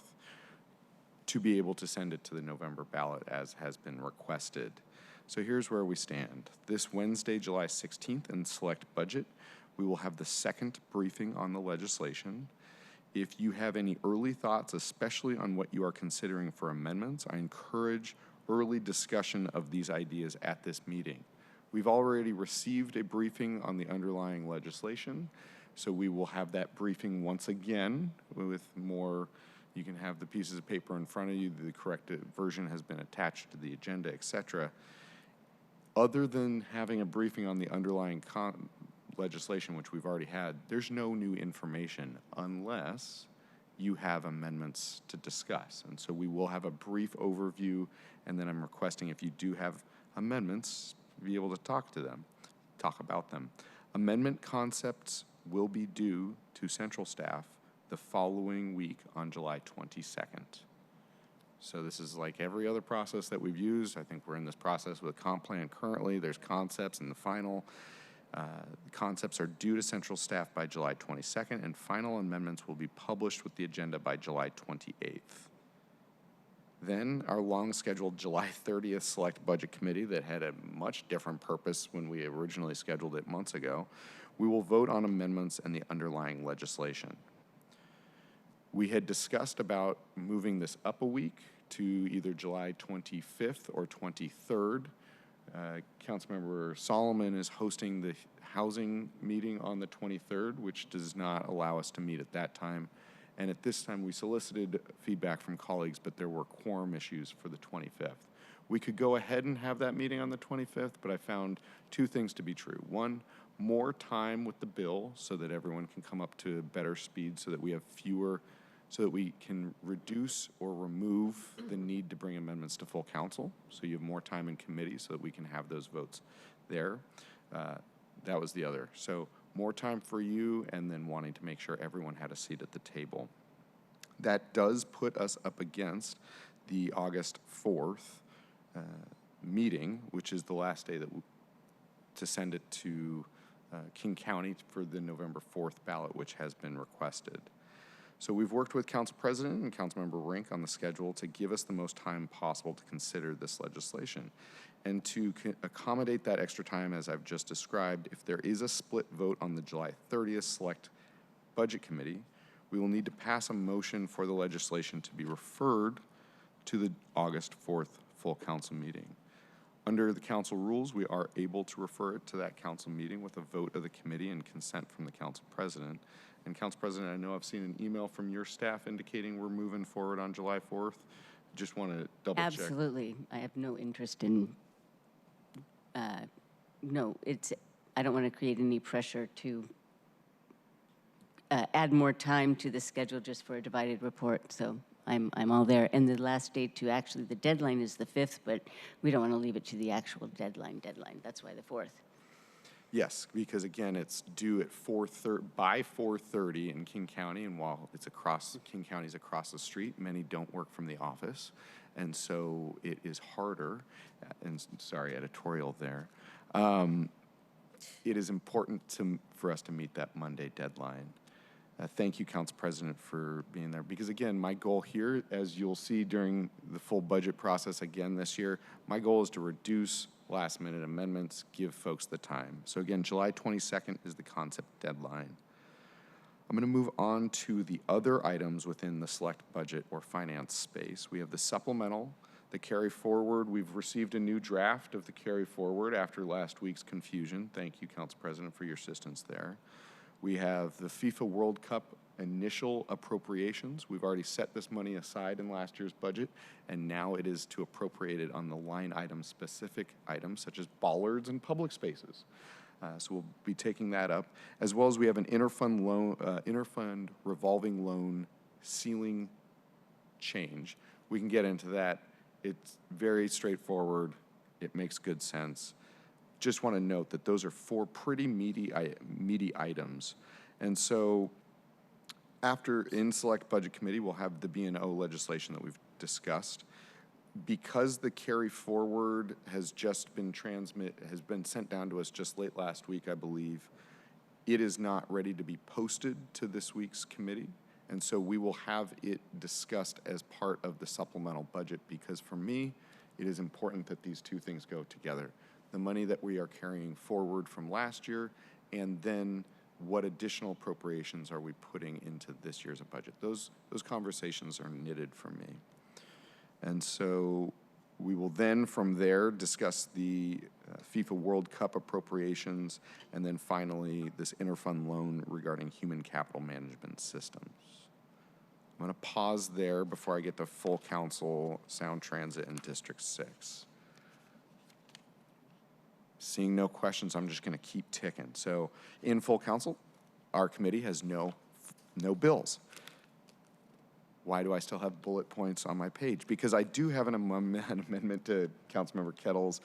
to be able to send it to the November ballot as has been requested. So here's where we stand. This Wednesday, July 16th, in Select Budget, we will have the second briefing on the legislation. If you have any early thoughts, especially on what you are considering for amendments, I encourage early discussion of these ideas at this meeting. We've already received a briefing on the underlying legislation, so we will have that briefing once again with more. You can have the pieces of paper in front of you. The corrected version has been attached to the agenda, etc. Other than having a briefing on the underlying legislation, which we've already had, there's no new information unless you have amendments to discuss. And so we will have a brief overview, and then I'm requesting if you do have amendments, be able to talk about them. Amendment concepts will be due to central staff the following week on July 22nd. So this is like every other process that we've used. I think we're in this process with a comp plan currently. There's concepts in the final. Concepts are due to central staff by July 22nd, and final amendments will be published with the agenda by July 28th. Then our long-scheduled July 30th Select Budget Committee that had a much different purpose when we originally scheduled it months ago, we will vote on amendments and the underlying legislation. We had discussed about moving this up a week to either July 25th or 23rd. Councilmember Solomon is hosting the housing meeting on the 23rd, which does not allow us to meet at that time. And at this time, we solicited feedback from colleagues, but there were quorum issues for the 25th. We could go ahead and have that meeting on the 25th, but I found two things to be true. One, more time with the bill so that everyone can come up to better speed, so that we have fewer, so that we can reduce or remove the need to bring amendments to full council. So you have more time in committee so that we can have those votes there. That was the other. So more time for you, and then wanting to make sure everyone had a seat at the table. That does put us up against the August 4th meeting, which is the last day to send it to King County for the November 4th ballot, which has been requested. So we've worked with Council President and Councilmember Rink on the schedule to give us the most time possible to consider this legislation. And to accommodate that extra time, as I've just described, if there is a split vote on the July 30th Select Budget Committee, we will need to pass a motion for the legislation to be referred to the August 4th full council meeting. Under the council rules, we are able to refer it to that council meeting with a vote of the committee and consent from the council president. And Council President, I know I've seen an email from your staff indicating we're moving forward on July 4th. Just want to double check. Absolutely. I have no interest in, I don't want to create any pressure to add more time to the schedule just for a divided report. So I'm all there. And the last date to actually, the deadline is the 5th, but we don't want to leave it to the actual deadline. That's why the 4th. Yes, because again, it's due at by 4:30 in King County, and while it's King County's across the street, many don't work from the office, and so it is harder. And sorry, editorial there. It is important for us to meet that Monday deadline. Thank you, Council President, for being there. Because again, my goal here, as you'll see during the full budget process again this year, my goal is to reduce last-minute amendments, give folks the time. So again, July 22nd is the concept deadline. I'm going to move on to the other items within the select budget or finance space. We have the supplemental, the carry forward. We've received a new draft of the carry forward after last week's confusion. Thank you, Council President, for your assistance there. We have the FIFA World Cup initial appropriations. We've already set this money aside in last year's budget, and now it is to appropriate it on the line item specific items such as bollards and public spaces. So we'll be taking that up, as well as we have an interfund revolving loan ceiling change. We can get into that It's very straightforward. It makes good sense. Just want to note that those are four pretty meaty items. And so after in select budget committee, we'll have the B&O legislation that we've discussed. Because the carry forward has just been sent down to us just late last week, I believe, it is not ready to be posted to this week's committee. And so we will have it discussed as part of the supplemental budget, because for me, it is important that these two things go together. The money that we are carrying forward from last year, and then what additional appropriations are we putting into this year's budget. Those conversations are knitted for me. And so we will then, from there, discuss the FIFA World Cup appropriations, and then finally, this interfund loan regarding human capital management systems. I'm going to pause there before I get to full council, Sound Transit, and District 6. Seeing no questions, I'm just going to keep ticking. So in full council, our committee has no bills. Why do I still have bullet points on my page? Because I do have an amendment to Councilmember Kettle's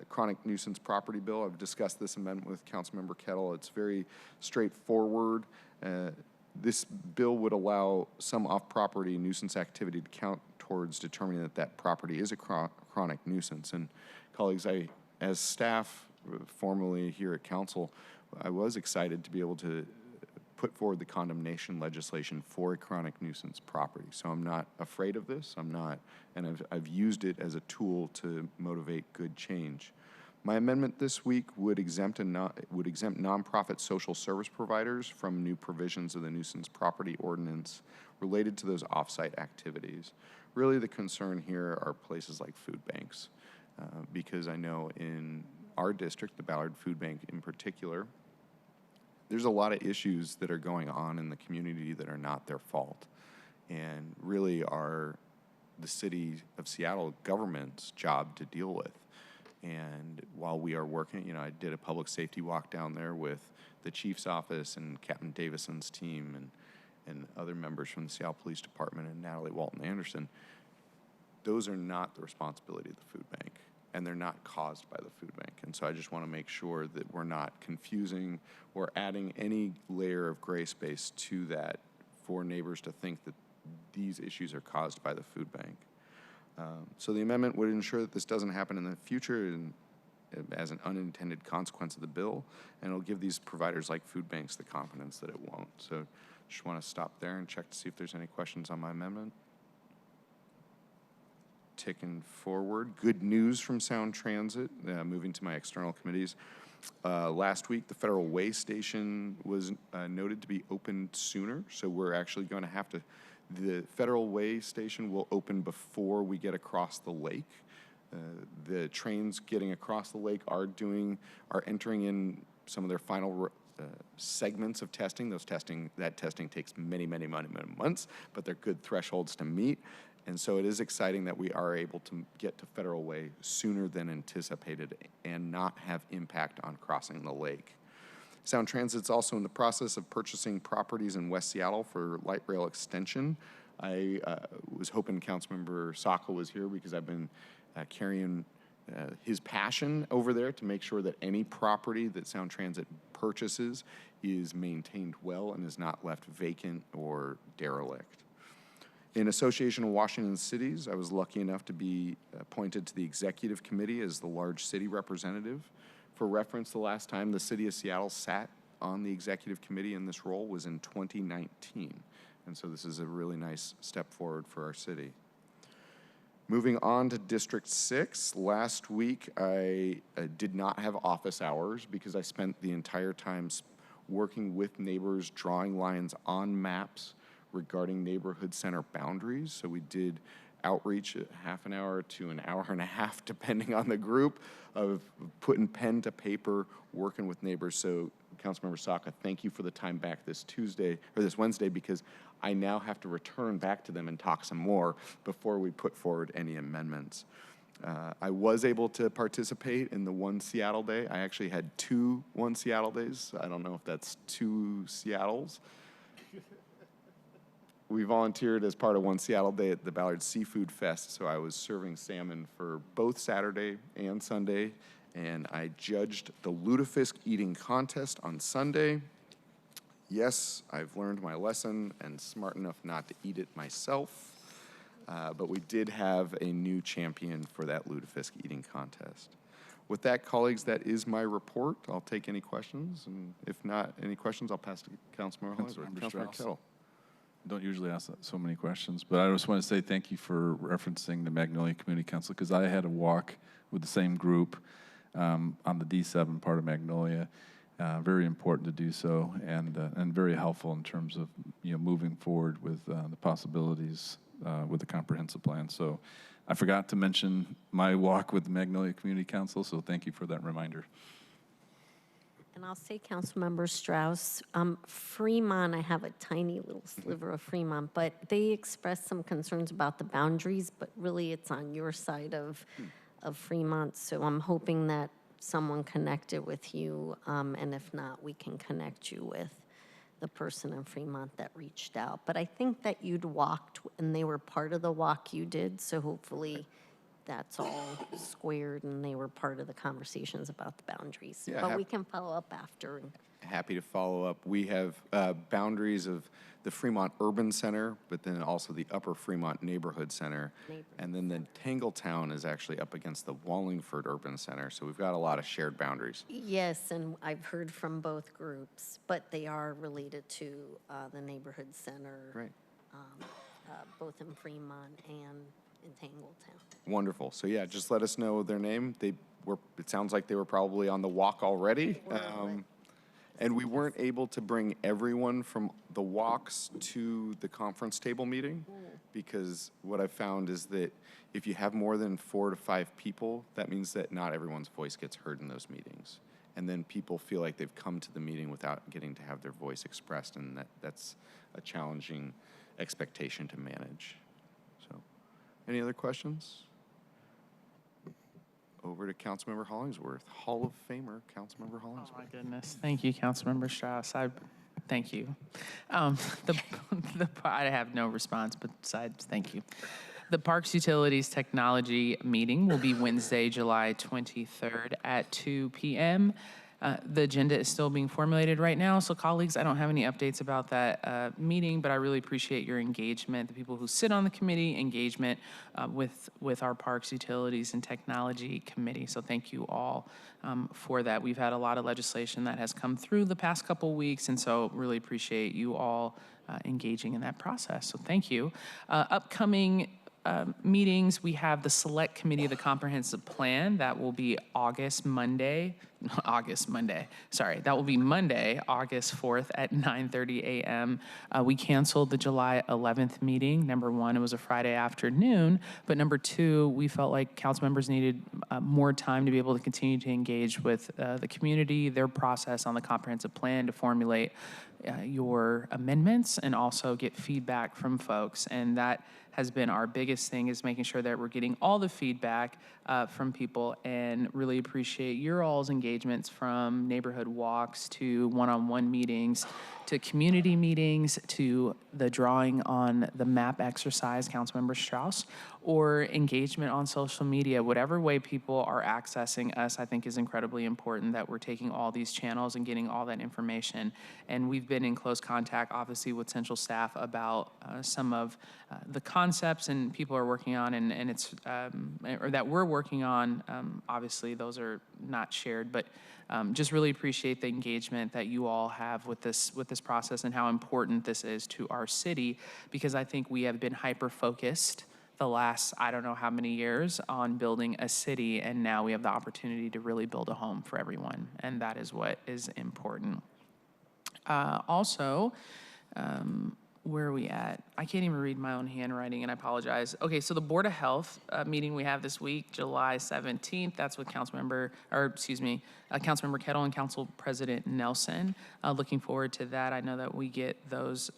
chronic nuisance property bill. I've discussed this amendment with Councilmember Kettle. It's very straightforward. This bill would allow some off-property nuisance activity to count towards determining that that property is a chronic nuisance. And colleagues, as staff formally here at council, I was excited to be able to put forward the condemnation legislation for a chronic nuisance property. So I'm not afraid of this. And I've used it as a tool to motivate good change. My amendment this week would exempt nonprofit social service providers from new provisions of the nuisance property ordinance related to those offsite activities. Really, the concern here are places like food banks, because I know in our district, the Ballard Food Bank in particular, there's a lot of issues that are going on in the community that are not their fault, and really are the city of Seattle government's job to deal with. And while we are working, I did a public safety walk down there with the chief's office and Captain Davison's team and other members from the Seattle Police Department and Natalie Walton Anderson. Those are not the responsibility of the food bank, and they're not caused by the food bank. And so I just want to make sure that we're not confusing or adding any layer of gray space to that for neighbors to think that these issues are caused by the food bank. So the amendment would ensure that this doesn't happen in the future as an unintended consequence of the bill, and it'll give these providers like food banks the confidence that it won't. So just want to stop there and check to see if there's any questions on my amendment. Ticking forward, good news from Sound Transit, moving to my external committees. Last week, the Federal Way Station was noted to be opened sooner, so we're actually going to have to, the Federal Way Station will open before we get across the lake. The trains getting across the lake are entering in some of their final segments of testing. That testing takes many months, but they're good thresholds to meet. And so it is exciting that we are able to get to Federal Way sooner than anticipated and not have impact on crossing the lake. Sound Transit's also in the process of purchasing properties in West Seattle for light rail extension. I was hoping Councilmember Saka was here because I've been carrying his passion over there to make sure that any property that Sound Transit purchases is maintained well and is not left vacant or derelict. In Association of Washington Cities, I was lucky enough to be appointed to the executive committee as the large city representative. For reference, the last time the city of Seattle sat on the executive committee in this role was in 2019. And so this is a really nice step forward for our city. Moving on to District 6, last week I did not have office hours because I spent the entire time working with neighbors, drawing lines on maps regarding neighborhood center boundaries. So we did outreach at half an hour to an hour and a half, depending on the group, of putting pen to paper, working with neighbors. So Councilmember Saka, thank you for the time back this Wednesday, because I now have to return back to them and talk some more before we put forward any amendments. I was able to participate in the One Seattle Day. I actually had 2 One Seattle Days. I don't know if that's 2 Seattles. we volunteered as part of One Seattle Day at the Ballard Seafood Fest, so I was serving salmon for both Saturday and Sunday, and I judged the lutefisk eating contest on Sunday. Yes, I've learned my lesson and smart enough not to eat it myself, but we did have a new champion for that lutefisk eating contest. With that, colleagues, that is my report. I'll take any questions, and if not any questions, I'll pass to Councilmember Hollingsworth. Councilmember Councilmember Strauss. Kettle. Don't usually ask so many questions, but I just want to say thank you for referencing the Magnolia Community Council, because I had a walk with the same group on the D7 part of Magnolia. Very important to do so, and very helpful in terms of moving forward with the possibilities with the comprehensive plan. So I forgot to mention my walk with the Magnolia Community Council, so thank you for that reminder. And I'll say, Councilmember Strauss, Fremont, I have a tiny little sliver of Fremont, but they expressed some concerns about the boundaries, but really it's on your side of Fremont. So I'm hoping that someone connected with you, and if not, we can connect you with the person in Fremont that reached out. But I think that you'd walked, and they were part of the walk you did, so hopefully that's all squared, and they were part of the conversations about the boundaries. Yeah, But we can follow up after. Happy to follow up. We have boundaries of the Fremont Urban Center, but then also the Upper Fremont Neighborhood Center. And then the Tangletown is actually up against the Wallingford Urban Center. So we've got a lot of shared boundaries. Yes, and I've heard from both groups, but they are related to the neighborhood center. Right. Both in Fremont and in Tangletown. Wonderful. So yeah, just let us know their name. It sounds like they were probably on the walk already. And we weren't able to bring everyone from the walks to the conference table meeting, because what I've found is that if you have more than 4 to 5 people, that means that not everyone's voice gets heard in those meetings. And then people feel like they've come to the meeting without getting to have their voice expressed, and that's a challenging expectation to manage. So, any other questions? Over to Councilmember Hollingsworth, Hall of Famer, Councilmember Oh, Hollingsworth. my goodness. Thank you, Councilmember Strauss. Thank you. I have no response besides thank you. The Parks Utilities Technology meeting will be Wednesday, July 23rd at 2 p.m. The agenda is still being formulated right now, so colleagues, I don't have any updates about that meeting, but I really appreciate your engagement, the people who sit on the committee, engagement with our Parks, Utilities, and Technology Committee. So thank you all for that. We've had a lot of legislation that has come through the past couple weeks, and so really appreciate you all engaging in that process. So thank you. Upcoming meetings, we have the Select Committee of the Comprehensive Plan. That will be Monday, August 4th at 9:30 a.m. We canceled the July 11th meeting. Number one, it was a Friday afternoon, but number two, we felt like council members needed more time to be able to continue to engage with the community, their process on the comprehensive plan to formulate your amendments and also get feedback from folks. And that has been our biggest thing, is making sure that we're getting all the feedback from people, and really appreciate your all's engagements, from neighborhood walks to one-on-one meetings to community meetings to the drawing on the map exercise, Councilmember Strauss, or engagement on social media. Whatever way people are accessing us, I think is incredibly important, that we're taking all these channels and getting all that information. And we've been in close contact, obviously, with central staff about some of the concepts and people are working on, and it's, or that we're working on. Obviously, those are not shared, but just really appreciate the engagement that you all have with this process, and how important this is to our city, because I think we have been hyper-focused the last, I don't know how many years, on building a city, and now we have the opportunity to really build a home for everyone, and that is what is important. Also, where are we at? I can't even read my own handwriting, and I apologize. Okay, so the Board of Health meeting we have this week, July 17th, that's with Councilmember Kettle and Council President Nelson. Looking forward to that. I know that we get those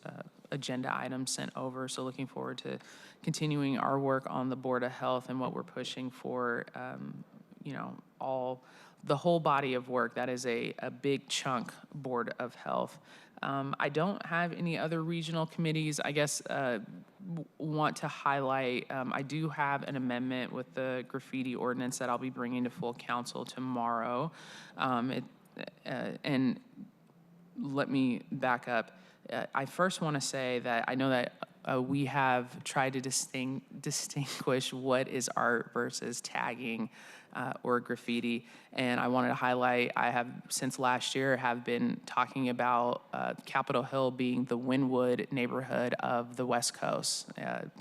agenda items sent over, so looking forward to continuing our work on the Board of Health and what we're pushing for, all the whole body of work, that is a big chunk, Board of Health. I don't have any other regional committees. I guess want to highlight, I do have an amendment with the graffiti ordinance that I'll be bringing to full council tomorrow. And let me back up. I first want to say that I know that we have tried to distinguish what is art versus tagging or graffiti. And I wanted to highlight, I have, since last year, have been talking about Capitol Hill being the Wynwood neighborhood of the West Coast.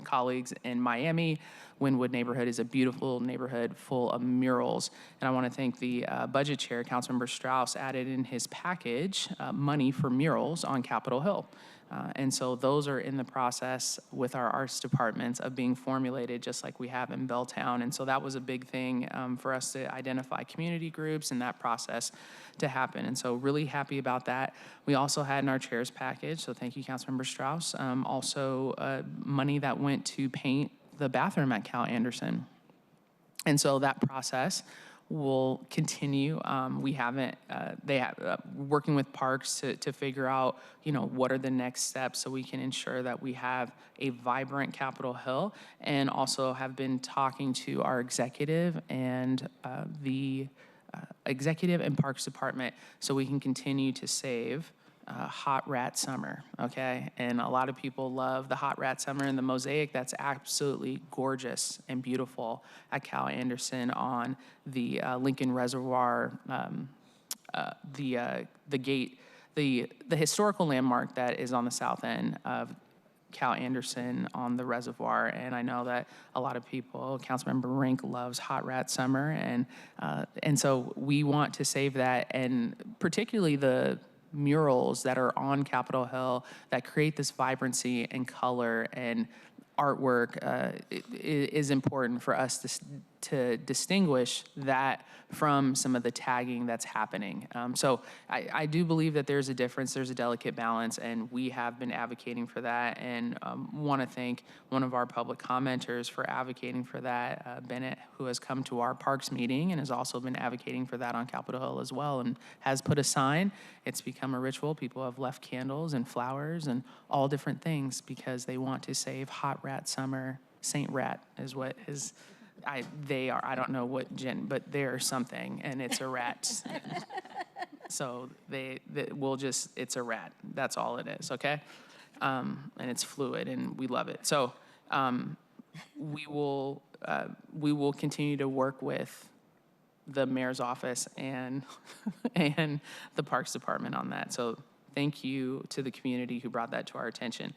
Colleagues in Miami, Wynwood neighborhood is a beautiful neighborhood full of murals. And I want to thank the budget chair, Councilmember Strauss, added in his package money for murals on Capitol Hill. And so those are in the process with our arts departments of being formulated just like we have in Belltown. And so that was a big thing for us to identify community groups and that process to happen. And so really happy about that. We also had in our chairs package, so thank you, Councilmember Strauss, also money that went to paint the bathroom at Cal Anderson. And so that process will continue. We haven't, they have, working with parks to figure out, you know, what are the next steps so we can ensure that we have a vibrant Capitol Hill, and also have been talking to our executive and the executive and parks department so we can continue to save Hot Rat Summer, okay? And a lot of people love the Hot Rat Summer and the mosaic that's absolutely gorgeous and beautiful at Cal Anderson on the Lincoln Reservoir, the gate, the historical landmark that is on the south end of Cal Anderson on the reservoir. And I know that a lot of people, Councilmember Rink loves Hot Rat Summer, and so we want to save that, and particularly the murals that are on Capitol Hill that create this vibrancy and color and artwork is important for us to distinguish that from some of the tagging that's happening. So I do believe that there's a difference, there's a delicate balance, and we have been advocating for that, and want to thank one of our public commenters for advocating for that, Bennett, who has come to our parks meeting and has also been advocating for that on Capitol Hill as well, and has put a sign. It's become a ritual. People have left candles and flowers and all different things because they want to save Hot Rat Summer. Saint Rat is what is, they are, I don't know what but they're something, and it's a rat. So they will just, it's a rat. That's all it is, okay? And it's fluid, and we love it. So we will continue to work with the mayor's office and and the Parks Department on that. So thank you to the community who brought that to our attention.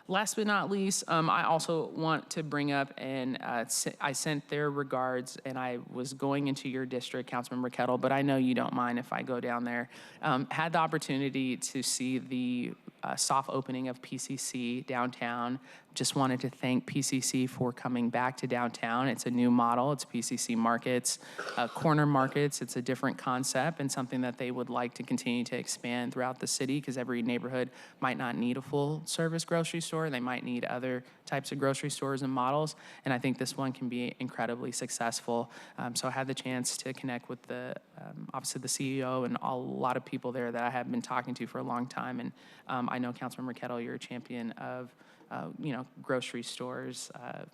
Last but not least, I also want to bring up, and I sent their regards, and I was going into your district, Councilmember Kettle, but I know you don't mind if I go down there. Had the opportunity to see the soft opening of PCC downtown. Just wanted to thank PCC for coming back to downtown. It's a new model. It's PCC markets, corner markets. It's a different concept and something that they would like to continue to expand throughout the city, because every neighborhood might not need a full service grocery store. They might need other types of grocery stores and models. And I think this one can be incredibly successful. So I had the chance to connect with the, obviously the CEO and a lot of people there that I have been talking to for a long time. And I know Councilmember Kettle, you're a champion of grocery stores,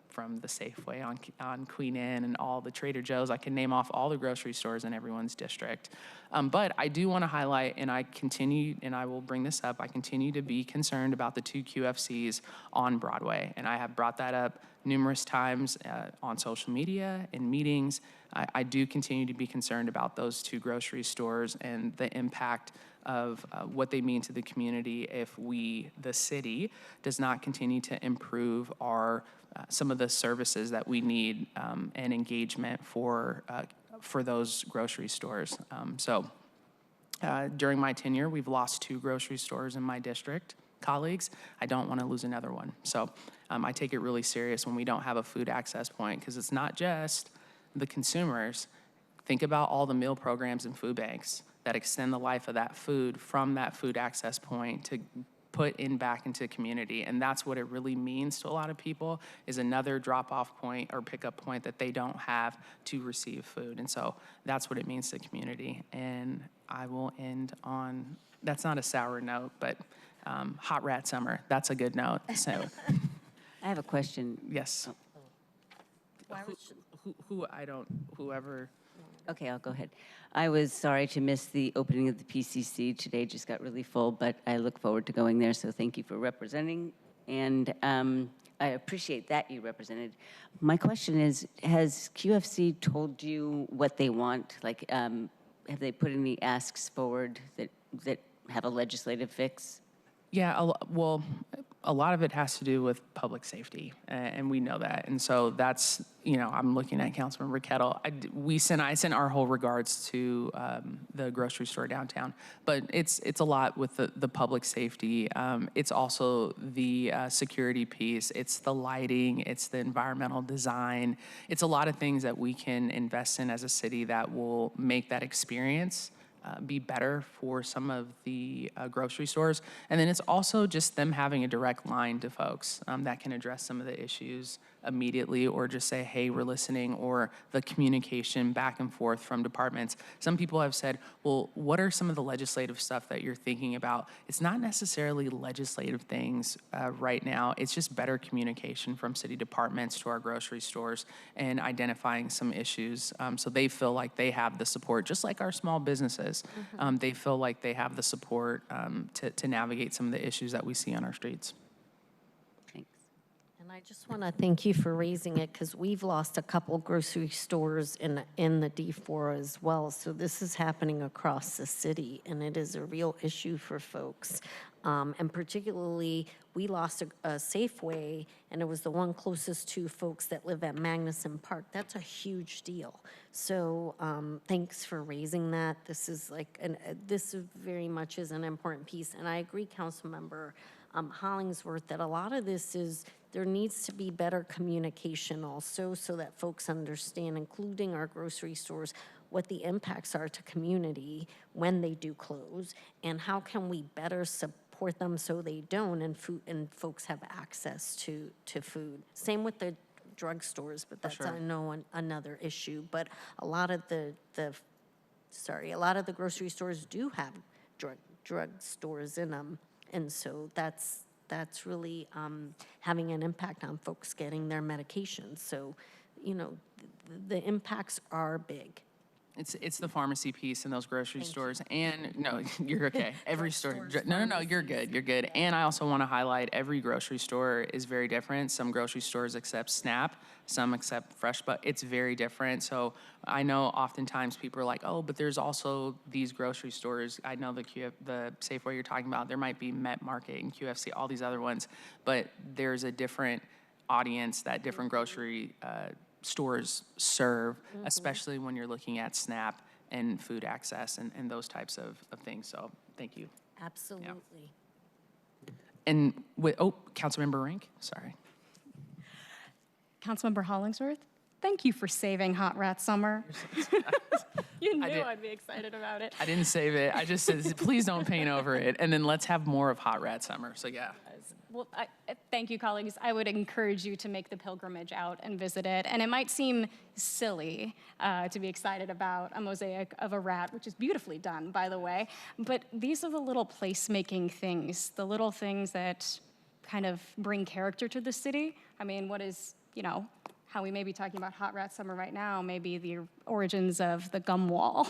from the Safeway on Queen Anne and all the Trader Joe's. I can name off all the grocery stores in everyone's district. But I do want to highlight, and I will bring this up, I continue to be concerned about the 2 QFCs on Broadway. And I have brought that up numerous times on social media, in meetings. I do continue to be concerned about those 2 grocery stores and the impact of what they mean to the community if we, the city, does not continue to improve our some of the services that we need and engagement for those grocery stores. During my tenure, we've lost 2 grocery stores in my district. Colleagues, I don't want to lose another one. So I take it really serious when we don't have a food access point, because it's not just the consumers. Think about all the meal programs and food banks that extend the life of that food from that food access point to put in back into the community. And that's what it really means to a lot of people, is another drop-off point or pickup point that they don't have to receive food. And so that's what it means to the community. And I will end on, that's not a sour note, but hot rat summer. That's a good note. So I have a question. yes. Whoever. Okay, I'll go ahead. I was sorry to miss the opening of the PCC. Today just got really full, but I look forward to going there, so thank you for representing. And I appreciate that you represented. My question is, has QFC told you what they want? Like, have they put any asks forward that have a legislative fix? Yeah, well, a lot of it has to do with public safety, and we know that. And so that's, I'm looking at Councilmember Kettle. I sent our whole regards to the grocery store downtown, but it's a lot with the public safety. It's also the security piece. It's the lighting. It's the environmental design. It's a lot of things that we can invest in as a city that will make that experience be better for some of the grocery stores. And then it's also just them having a direct line to folks that can address some of the issues immediately, or just say, hey, we're listening, or the communication back and forth from departments. Some people have said, well, what are some of the legislative stuff that you're thinking about? It's not necessarily legislative things right now. It's just better communication from city departments to our grocery stores and identifying some issues. So they feel like they have the support, just like our small businesses. They feel like they have the support to navigate some of the issues that we see on our streets. Thanks. And I just want to thank you for raising it, because we've lost a couple grocery stores in the D4 as well. So this is happening across the city, and it is a real issue for folks. And particularly, we lost a Safeway, and it was the one closest to folks that live at Magnuson Park. That's a huge deal. So thanks for raising that. This is this very much is an important piece. And I agree, Councilmember Hollingsworth, that a lot of this is, there needs to be better communication also, so that folks understand, including our grocery stores, what the impacts are to community when they do close, and how can we better support them so they don't, and folks have access to food. Same with the drugstores, but that's, I know, another issue. But a lot of the grocery stores do have drug stores in them, and so that's really having an impact on folks getting their medications. So, the impacts are big. It's the pharmacy piece in those grocery stores. And no, you're okay. Every store. No, you're good. You're good. And I also want to highlight, every grocery store is very different. Some grocery stores accept SNAP, some accept Fresh, but it's very different. So I know oftentimes people are like, oh, but there's also these grocery stores. I know the Safeway you're talking about, there might be Met Market and QFC, all these other ones, but there's a different audience that different grocery stores serve, especially when you're looking at SNAP and food access and those types of things. So thank you. Absolutely. Yeah. And Councilmember Rink, sorry. Councilmember Hollingsworth, thank you for saving Hot Rat Summer. You knew I'd be excited about it. I didn't save it. I just said, please don't paint over it. And then let's have more of Hot Rat Summer. So yeah. Well, thank you, colleagues. I would encourage you to make the pilgrimage out and visit it. And it might seem silly to be excited about a mosaic of a rat, which is beautifully done, by the way. But these are the little place-making things, the little things that kind of bring character to the city. I mean, what is, how we may be talking about Hot Rat Summer right now, maybe the origins of the gum wall,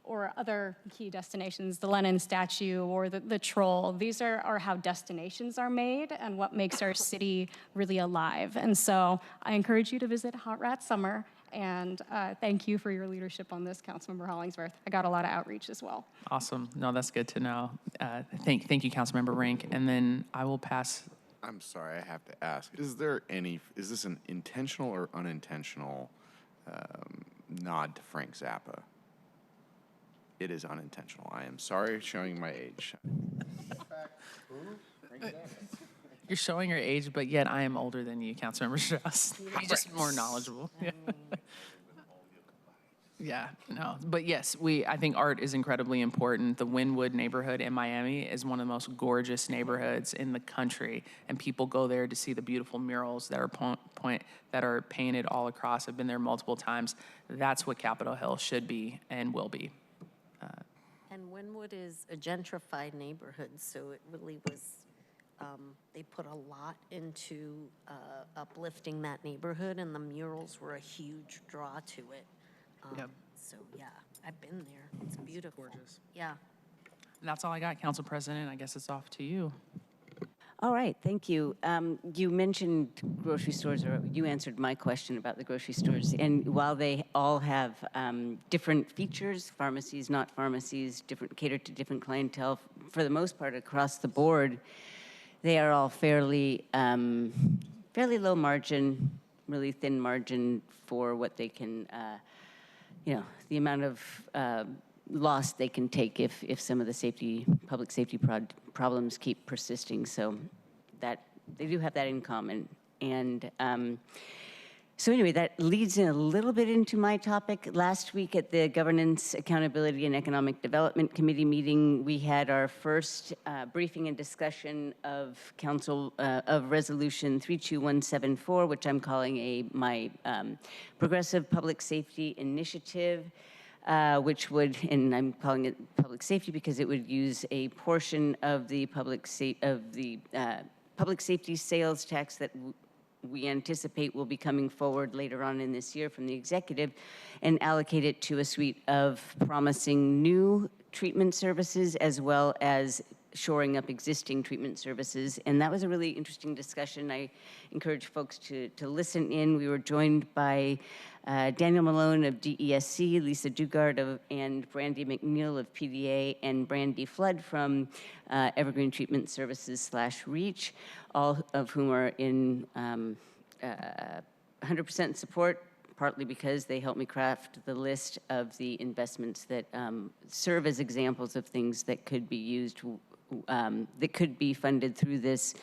or other key destinations, the Lenin statue or the troll. These are how destinations are made and what makes our city really alive. And so I encourage you to visit Hot Rat Summer, and thank you for your leadership on this, Councilmember Hollingsworth. I got a lot of outreach as well. Awesome. No, that's good to know. Thank you, Councilmember Rink. And then I will pass. I'm sorry, I have to ask. Is this an intentional or unintentional nod to Frank Zappa? It is unintentional. I am sorry showing my age. You're showing your age, but yet I am older than you, Councilmember Strauss. You're just more knowledgeable. Yeah. Yeah, no, but yes, I think art is incredibly important. The Wynwood neighborhood in Miami is one of the most gorgeous neighborhoods in the country, and people go there to see the beautiful murals that are painted all across. I've been there multiple times. That's what Capitol Hill should be and will be. And Wynwood is a gentrified neighborhood, so it really was, they put a lot into uplifting that neighborhood, and the murals were a huge draw to it. Yep. So, yeah, I've been there. It's beautiful. gorgeous. Yeah. And that's all I got, Council President. I guess it's off to you. All right, thank you. You mentioned grocery stores, or you answered my question about the grocery stores. And while they all have different features, pharmacies, not pharmacies, cater to different clientele, for the most part across the board, they are all fairly low margin, really thin margin for what they can, the amount of loss they can take if some of the public safety problems keep persisting. So that they do have that in common. And so anyway, that leads in a little bit into my topic. Last week at the Governance, Accountability, and Economic Development Committee meeting, we had our first briefing and discussion of of Resolution 32174, which I'm calling my Progressive Public Safety Initiative. Which would, and I'm calling it public safety because it would use a portion of the public safety sales tax that we anticipate will be coming forward later on in this year from the executive, and allocate it to a suite of promising new treatment services as well as shoring up existing treatment services. And that was a really interesting discussion. I encourage folks to listen in. We were joined by Daniel Malone of DESC, Lisa Dugard and Brandy McNeil of PDA, and Brandy Flood from Evergreen Treatment Services /REACH, all of whom are in 100% support, partly because they helped me craft the list of the investments that serve as examples of things that could be used, that could be funded through this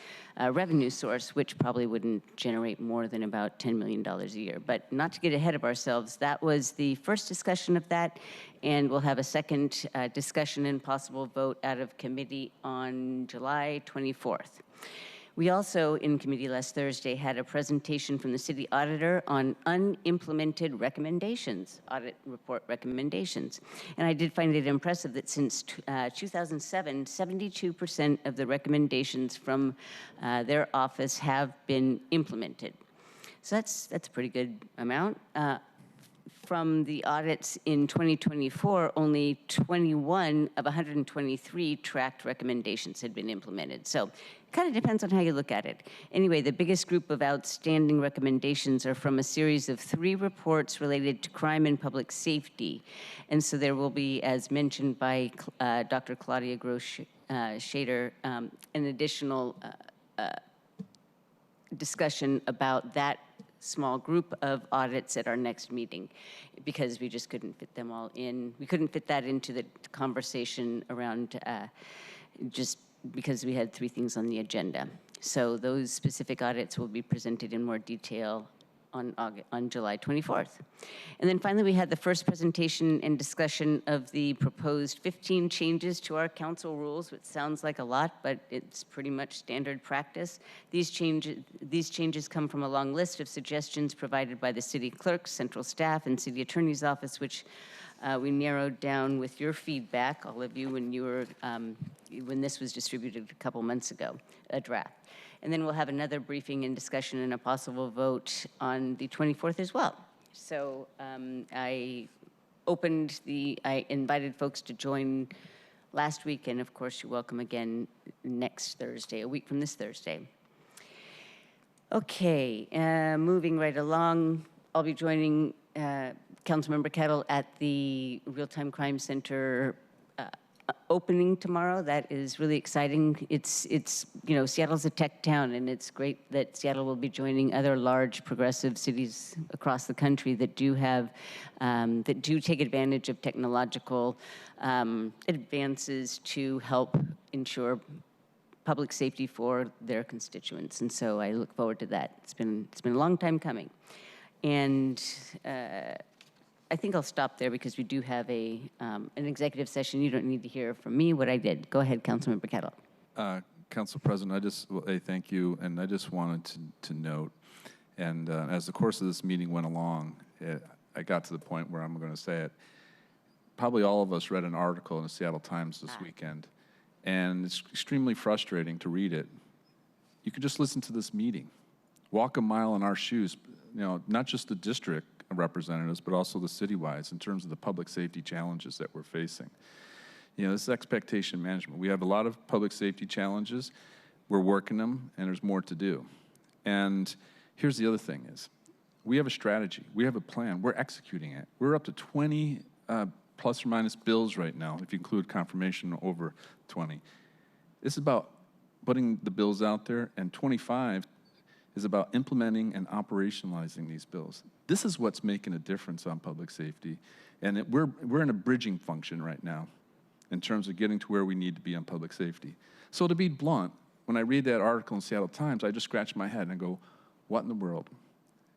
revenue source, which probably wouldn't generate more than about $10 million a year. But not to get ahead of ourselves, that was the first discussion of that, and we'll have a second discussion and possible vote out of committee on July 24th. We also, in committee last Thursday, had a presentation from the city auditor on unimplemented recommendations, audit report recommendations. And I did find it impressive that since 2007, 72% of the recommendations from their office have been implemented. So that's a pretty good amount. From the audits in 2024, only 21 of 123 tracked recommendations had been implemented. So it kind of depends on how you look at it. Anyway, the biggest group of outstanding recommendations are from a series of 3 reports related to crime and public safety. And so there will be, as mentioned by Dr. Claudia Gross-Shader, an additional discussion about that small group of audits at our next meeting, because we just couldn't fit them all in. We couldn't fit that into the conversation around just because we had 3 things on the agenda. So those specific audits will be presented in more detail on July 24th. And then finally, we had the first presentation and discussion of the proposed 15 changes to our council rules, which sounds like a lot, but it's pretty much standard practice. These changes come from a long list of suggestions provided by the city clerk, central staff, and city attorney's office, which we narrowed down with your feedback, all of you, when this was distributed a couple months ago, a draft. And then we'll have another briefing and discussion and a possible vote on the 24th as well. So I invited folks to join last week, and of course you're welcome again next Thursday, a week from this Thursday. Okay, moving right along, I'll be joining Councilmember Kettle at the Real-Time Crime Center opening tomorrow. That is really exciting. It's Seattle's a tech town, and it's great that Seattle will be joining other large progressive cities across the country that do take advantage of technological advances to help ensure public safety for their constituents. And so I look forward to that. It's been a long time coming. And I think I'll stop there because we do have an executive session. You don't need to hear from me what I did. Go ahead, Councilmember Kettle. Council President, I just thank you, and I just wanted to note, and as the course of this meeting went along, I got to the point where I'm going to say it. Probably all of us read an article in the Seattle Times this weekend, and it's extremely frustrating to read it. You could just listen to this meeting. Walk a mile in our shoes, you know, not just the district representatives, but also the citywide in terms of the public safety challenges that we're facing. You know, this is expectation management. We have a lot of public safety challenges. We're working them, and there's more to do. And here's the other thing is, we have a strategy. We have a plan. We're executing it. We're up to 20 plus or minus bills right now, if you include confirmation over 20. This is about putting the bills out there, and 25 is about implementing and operationalizing these bills. This is what's making a difference on public safety, and we're in a bridging function right now in terms of getting to where we need to be on public safety. So to be blunt, when I read that article in Seattle Times, I just scratch my head and I go, what in the world?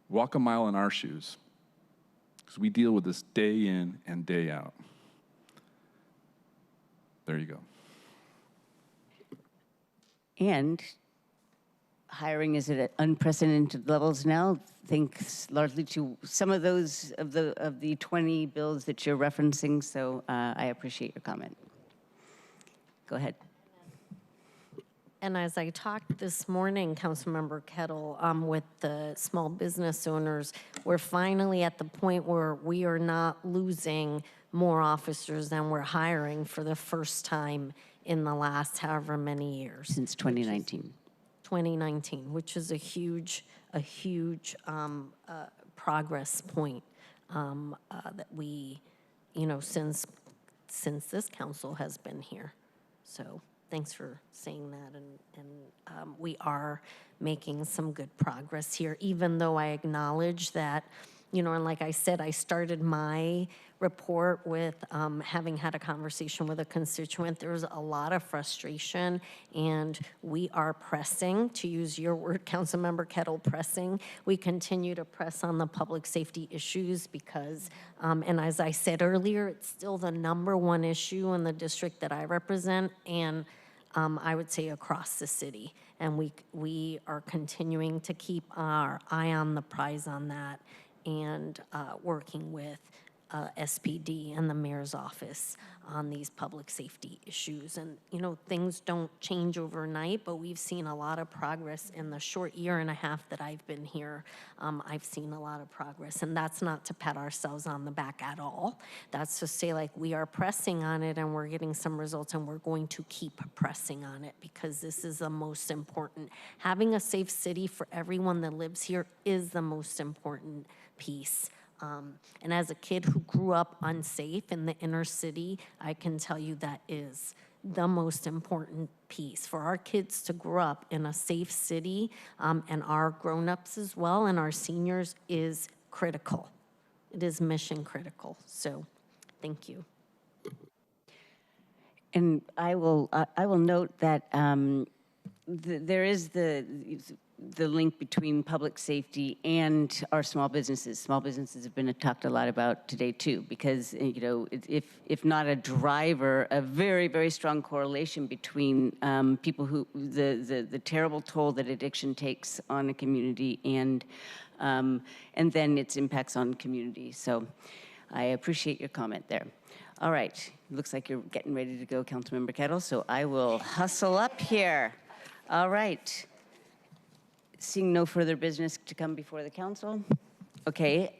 Walk a mile in our shoes, because we deal with this day in and day out. There you go. And hiring is at unprecedented levels now, thanks largely to some of those of the 20 bills that you're referencing. So I appreciate your comment. Go ahead. And as I talked this morning, Councilmember Kettle, with the small business owners, we're finally at the point where we are not losing more officers than we're hiring for the first time in the last however many years. Since 2019. 2019, which is a huge progress point that we, you know, since this council has been here. So thanks for saying that, and we are making some good progress here, even though I acknowledge that, you know, and like I said, I started my report with having had a conversation with a constituent. There's a lot of frustration, and we are pressing, to use your word, Councilmember Kettle, pressing. We continue to press on the public safety issues because, and as I said earlier, it's still the #1 issue in the district that I represent, and I would say across the city. And we are continuing to keep our eye on the prize on that, and working with SPD and the mayor's office on these public safety issues. And, you know, things don't change overnight, but we've seen a lot of progress in the short year and a half that I've been here. I've seen a lot of progress, and that's not to pat ourselves on the back at all. That's to say, like, we are pressing on it and we're getting some results, and we're going to keep pressing on it because this is the most important. Having a safe city for everyone that lives here is the most important piece. And as a kid who grew up unsafe in the inner city, I can tell you that is the most important piece. For our kids to grow up in a safe city, and our grown-ups as well, and our seniors, is critical. It is mission critical. So thank you. And I will note that there is the link between public safety and our small businesses. Small businesses have been talked a lot about today too, because, you know, if not a driver, a very, very strong correlation between people who, the terrible toll that addiction takes on a community and then its impacts on community. So I appreciate your comment there. All right, looks like you're getting ready to go, Councilmember Kettle, so I will hustle up here. All right. Seeing no further business to come before the council. Okay,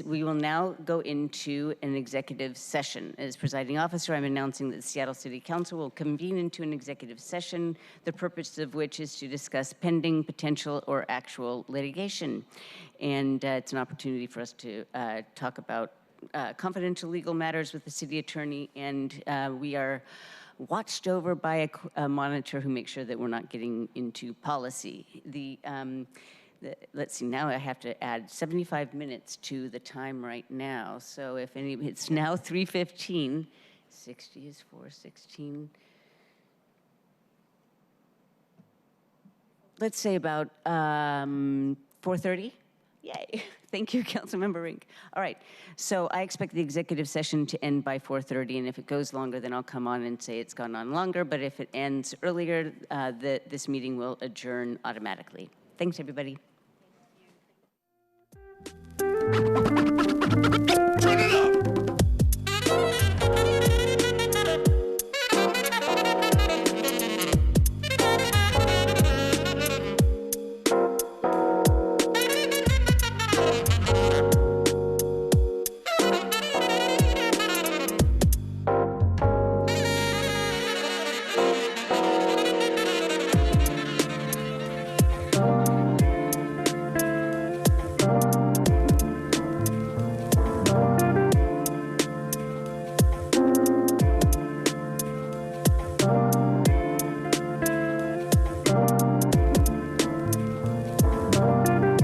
we will now go into an executive session. As presiding officer, I'm announcing that the Seattle City Council will convene into an executive session, the purpose of which is to discuss pending, potential, or actual litigation. And it's an opportunity for us to talk about confidential legal matters with the city attorney, and we are watched over by a monitor who makes sure that we're not getting into policy. Let's see, now I have to add 75 minutes to the time right now. So if it's now 3:15, 60 is 4:16. Let's say about 4:30. Yay, Thank you, Councilmember Rink. All right, so I expect the executive session to end by 4:30, and if it goes longer, then I'll come on and say it's gone on longer, but if it ends earlier, this meeting will adjourn automatically. Thanks, everybody. Thank you.